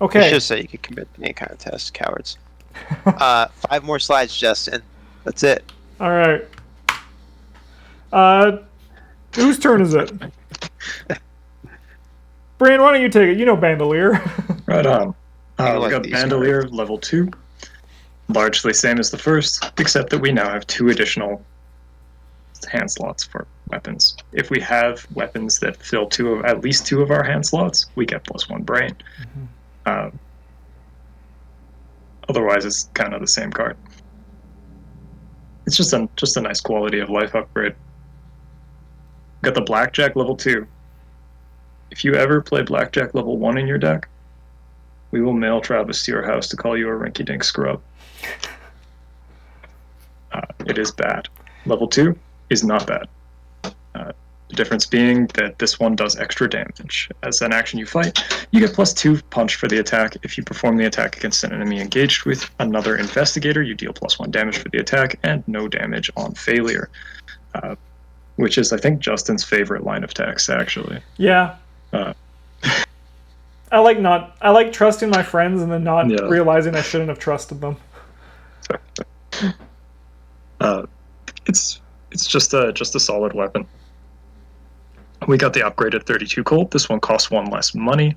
Okay. I should say you could commit to any kind of test, cowards. 5 more slides, Justin. That's it. All right. Whose turn is it? Brian, why don't you take it? You know Bandolier. Right on. I We like got these Bandolier level 2. Largely same as the first, except that we now have 2 additional hand slots for weapons. If we have weapons that fill at least 2 of our hand slots, we get +1 brain. Otherwise, it's kind of the same card. It's just a nice quality of life upgrade. Got the Blackjack level 2. If you ever play Blackjack level 1 in your deck, we will mail Travis to your house to call you a rinky-dink scrub. It is bad. Level 2 is not bad. The difference being that this one does extra damage. As an action you fight, you get +2 punch for the attack. If you perform the attack against an enemy engaged with another investigator, you deal +1 damage for the attack and no damage on failure. Which is, I think, Justin's favorite line of text, actually. Yeah. I like trusting my friends and then not realizing I shouldn't have trusted them. It's just a solid weapon. We got the upgraded 32 Colt. This one costs 1 less money,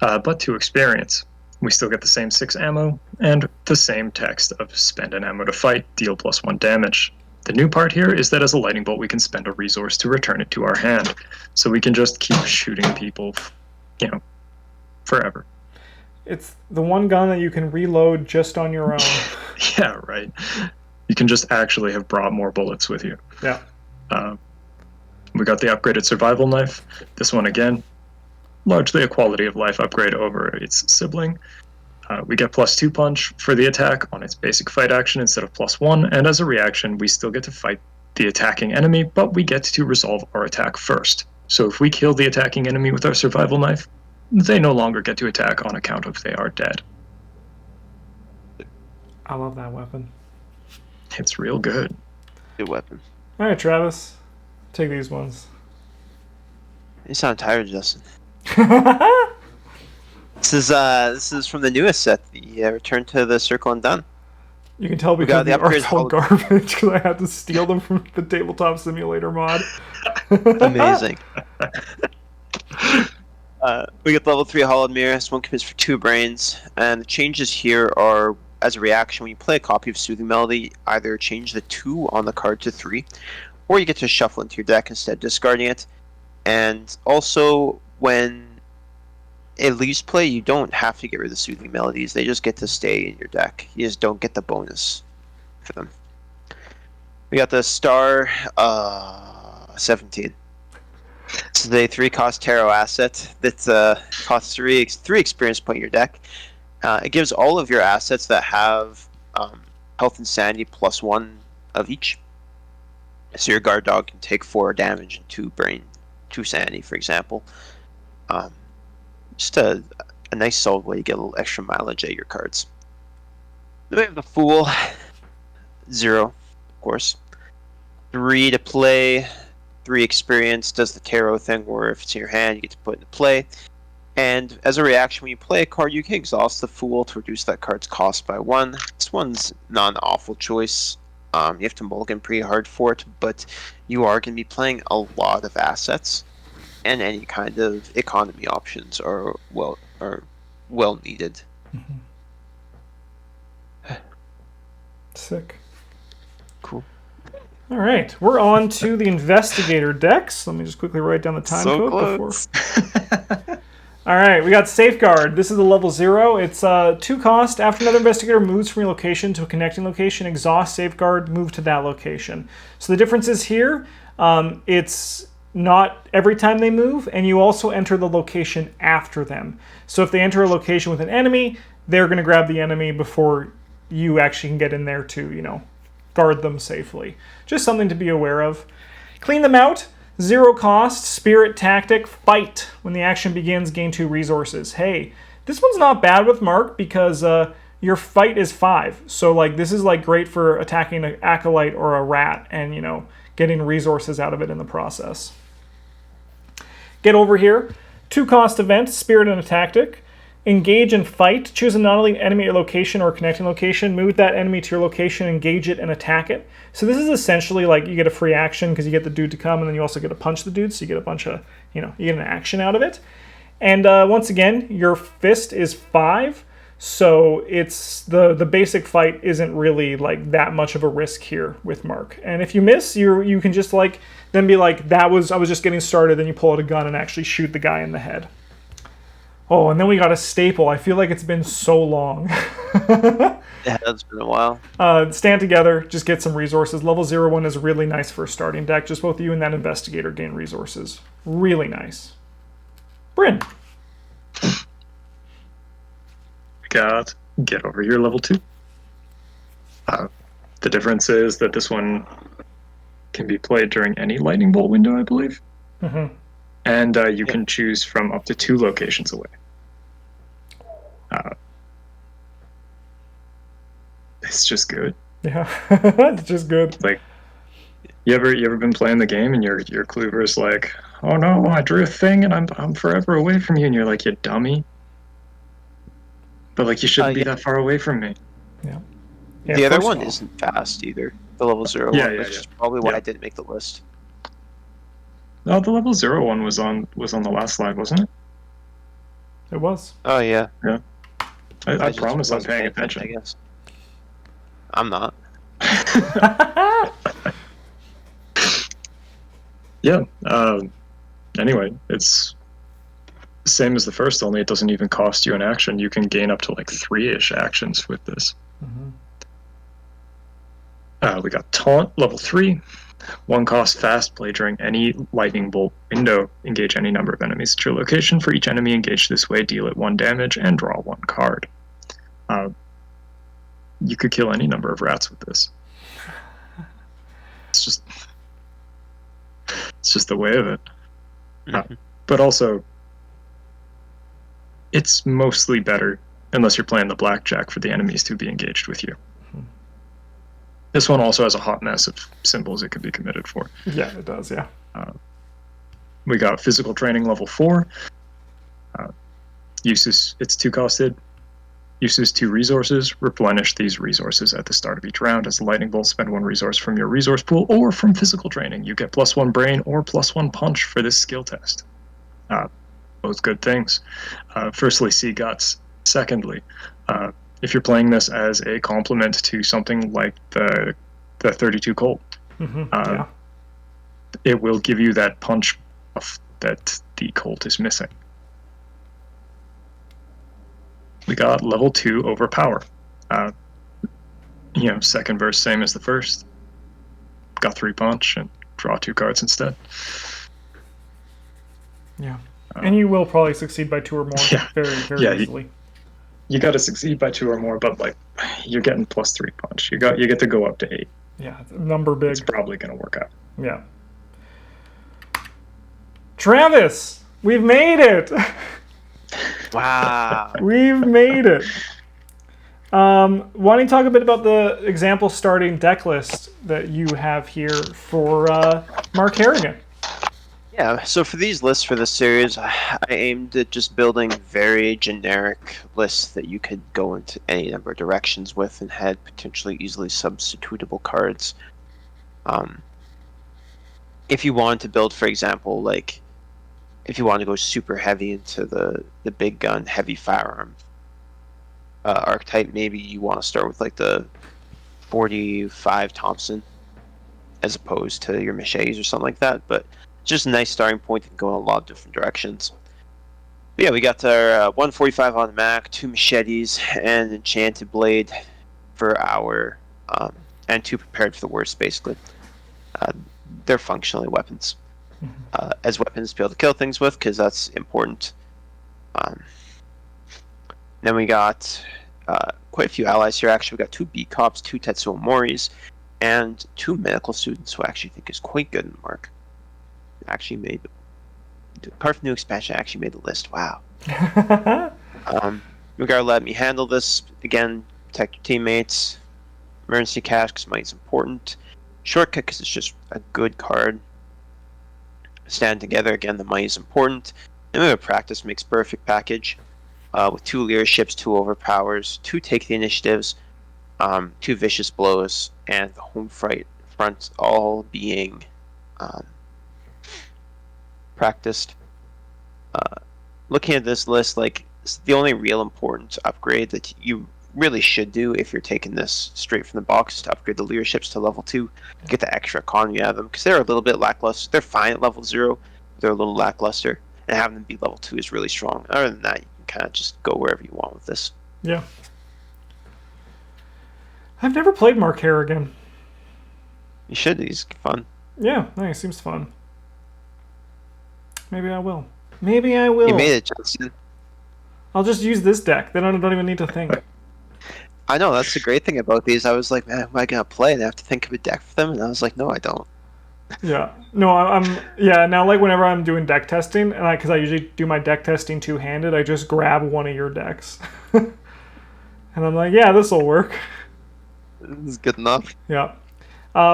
but 2 experience. We still get the same 6 ammo and the same text of spend an ammo to fight, deal +1 damage. The new part here is that as a lightning bolt, we can spend a resource to return it to our hand, so we can just keep shooting people, forever. It's the one gun that you can reload just on your own. Yeah, right. You can just actually have brought more bullets with you. Yeah. We got the upgraded survival knife. This one, again, largely a quality of life upgrade over its sibling. We get +2 punch for the attack on its basic fight action instead of +1, and as a reaction, we still get to fight the attacking enemy, but we get to resolve our attack first. So if we kill the attacking enemy with our survival knife, they no longer get to attack on account of they are dead. I love that weapon. It's real good. Good weapon. All right, Travis. Take these ones. You sound tired, Justin. This is from the newest set, the Return to the Circle Undone. You can tell because the art's all garbage because I had to steal them from the Tabletop Simulator mod. Amazing. We get the level 3 Hollowed Mirror. This one commits for 2 brains, and the changes here are as a reaction when you play a copy of Soothing Melody, either change the 2 on the card to 3, or you get to shuffle into your deck instead of discarding it. And also, when it leaves play, you don't have to get rid of the Soothing Melodies. They just get to stay in your deck. You just don't get the bonus for them. We got the Star 17. This is a 3-cost tarot asset that costs 3 experience point in your deck. It gives all of your assets that have health and sanity +1 of each. So your guard dog can take 4 damage and 2 brain, 2 sanity, for example. Just a nice solid way to get a little extra mileage at your cards. Then we have the Fool. 0, of course. 3 to play. 3 experience. Does the tarot thing where if it's in your hand, you get to put it into play. And as a reaction, when you play a card, you can exhaust the Fool to reduce that card's cost by 1. This one's not an awful choice. You have to mulligan pretty hard for it, but you are going to be playing a lot of assets, and any kind of economy options are well needed. Mm-hmm. Sick. Cool. All right, we're on to the Investigator decks. Let me just quickly write down the time code before. All right, we got Safeguard. This is the level 0. It's 2 cost. After another investigator moves from your location to a connecting location, exhaust Safeguard, move to that location. So the difference is here, it's not every time they move, and you also enter the location after them. So if they enter a location with an enemy, they're going to grab the enemy before you actually can get in there to, guard them safely. Just something to be aware of. Clean them out. 0 cost, Spirit Tactic, Fight. When the action begins, gain 2 resources. Hey, this one's not bad with Mark because your fight is 5. So like this is like great for attacking an acolyte or a rat and, getting resources out of it in the process. Get over here. 2-cost event, Spirit and a Tactic. Engage and fight. Choose a non-elite enemy at location or connecting location. Move that enemy to your location, engage it, and attack it. So this is essentially like you get a free action because you get the dude to come, and then you also get to punch the dude, so you get a bunch of, you get an action out of it. And once again, your fist is 5, so it's the basic fight isn't really like that much of a risk here with Mark. And if you miss, you can just like then be like, I was just getting started, then you pull out a gun and actually shoot the guy in the head. Oh, and then we got a staple. I feel like it's been so long. Yeah, it's been a while. Stand together, just get some resources. Level 01 is really nice for a starting deck. Just both you and that Investigator gain resources. Really nice. Bryn. Got Get Over Here level 2. The difference is that this one can be played during any lightning bolt window, I believe. Mm-hmm. And you can choose from up to 2 locations away. It's just good. Yeah, it's just good. Like, you ever been playing the game and your Kluver's like, oh no, I drew a thing and I'm forever away from you, and you're like, you dummy. But like, you shouldn't be that far away from me. Yeah. The other one isn't fast either. The level 01, which is probably why I didn't make the list. No, the level 01 was on the last slide, wasn't it? It was. Oh yeah. Yeah. I promise I'm paying attention. I guess. I'm not. Yeah. Anyway, it's the same as the first, only it doesn't even cost you an action. You can gain up to like 3-ish actions with this. Mm-hmm. We got Taunt, level 3. 1-cost fast, play during any lightning bolt window. Engage any number of enemies at your location. For each enemy engaged this way, deal it 1 damage and draw 1 card. You could kill any number of rats with this. It's just the way of it. Mm-hmm. But also, it's mostly better unless you're playing the blackjack for the enemies to be engaged with you. This one also has a hot mess of symbols it could be committed for. Yeah, it does, yeah. We got Physical Training level 4. Uses, it's 2-costed. Uses 2 resources. Replenish these resources at the start of each round. As a lightning bolt, spend 1 resource from your resource pool or from Physical Training. You get +1 brain or +1 punch for this skill test. Both good things. Firstly, see guts. Secondly, if you're playing this as a complement to something like the 32 Colt, it will give you that punch buff that the Colt is missing. We got level 2 Overpower. Second verse, same as the first. Got 3 punch and draw 2 cards instead. Yeah. And you will probably succeed by 2 or more very, very easily. You got to succeed by 2 or more, but like you're getting +3 punch. You get to go up to 8. Yeah, number big. It's probably going to work out. Yeah. Travis, we've made it. Wow. We've made it. Why don't you talk a bit about the example starting deck list that you have here for Mark Harrigan? Yeah, so for these lists for this series, I aimed at just building very generic lists that you could go into any number of directions with and had potentially easily substitutable cards. If you wanted to build, for example, like if you want to go super heavy into the big gun, heavy firearm archetype, maybe you want to start with like the 45 Thompson as opposed to your machetes or something like that, but just a nice starting point that can go in a lot of different directions. But yeah, we got our 145 on the Mac, 2 machetes, and an enchanted blade for our, and 2 prepared for the worst, basically. They're functionally weapons. As weapons to be able to kill things with, because that's important. Then we got quite a few allies here. Actually, we got 2 beat cops, 2 Tetsuo Moris, and 2 medical students who I actually think is quite good in Mark. Actually made, apart from new expansion, I actually made the list. Wow. We gotta let me handle this again. protect your teammates. Emergency cash because money is important. Shortcut because it's just a good card. Stand together again. The money is important. And we have a practice makes perfect package with 2 leaderships, 2 overpowers, 2 take the initiatives, 2 vicious blows, and the home front all being practiced. Looking at this list, like the only real important upgrade that you really should do if you're taking this straight from the box is to upgrade the leaderships to level 2, get the extra economy out of them because they're a little bit lackluster. They're fine at level 0, they're a little lackluster, and having them be level 2 is really strong. Other than that, you can kind of just go wherever you want with this. Yeah. I've never played Mark Harrigan. You should. He's fun. Yeah, nice. Seems fun. Maybe I will. Maybe I will. You made it, Justin. I'll just use this deck. Then I don't even need to think. I know, that's the great thing about these. I was like, man, am I going to play? And I have to think of a deck for them? And I was like, no, I don't. Yeah. No, yeah, now like whenever I'm doing deck testing, and because I usually do my deck testing two-handed, I just grab one of your decks. And I'm like, yeah, this will work. This is good enough. Yeah.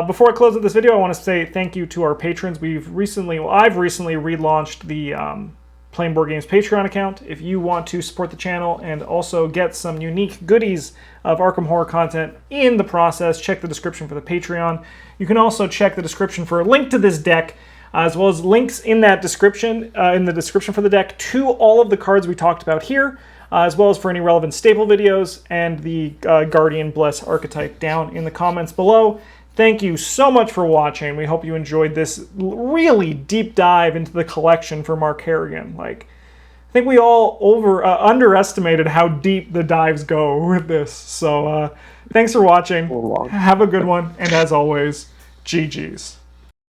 Before I close out this video, I want to say thank you to our patrons. I've recently relaunched the Playing Board Games Patreon account. If you want to support the channel and also get some unique goodies of Arkham Horror content in the process, check the description for the Patreon. You can also check the description for a link to this deck, as well as links in that description, in the description for the deck, to all of the cards we talked about here, as well as for any relevant staple videos and the Guardian Bless archetype down in the comments below. Thank you so much for watching. We hope you enjoyed this really deep dive into the collection for Mark Harrigan. Like, I think we all underestimated how deep the dives go with this. So thanks for watching. Have a good one. And as always, GG's.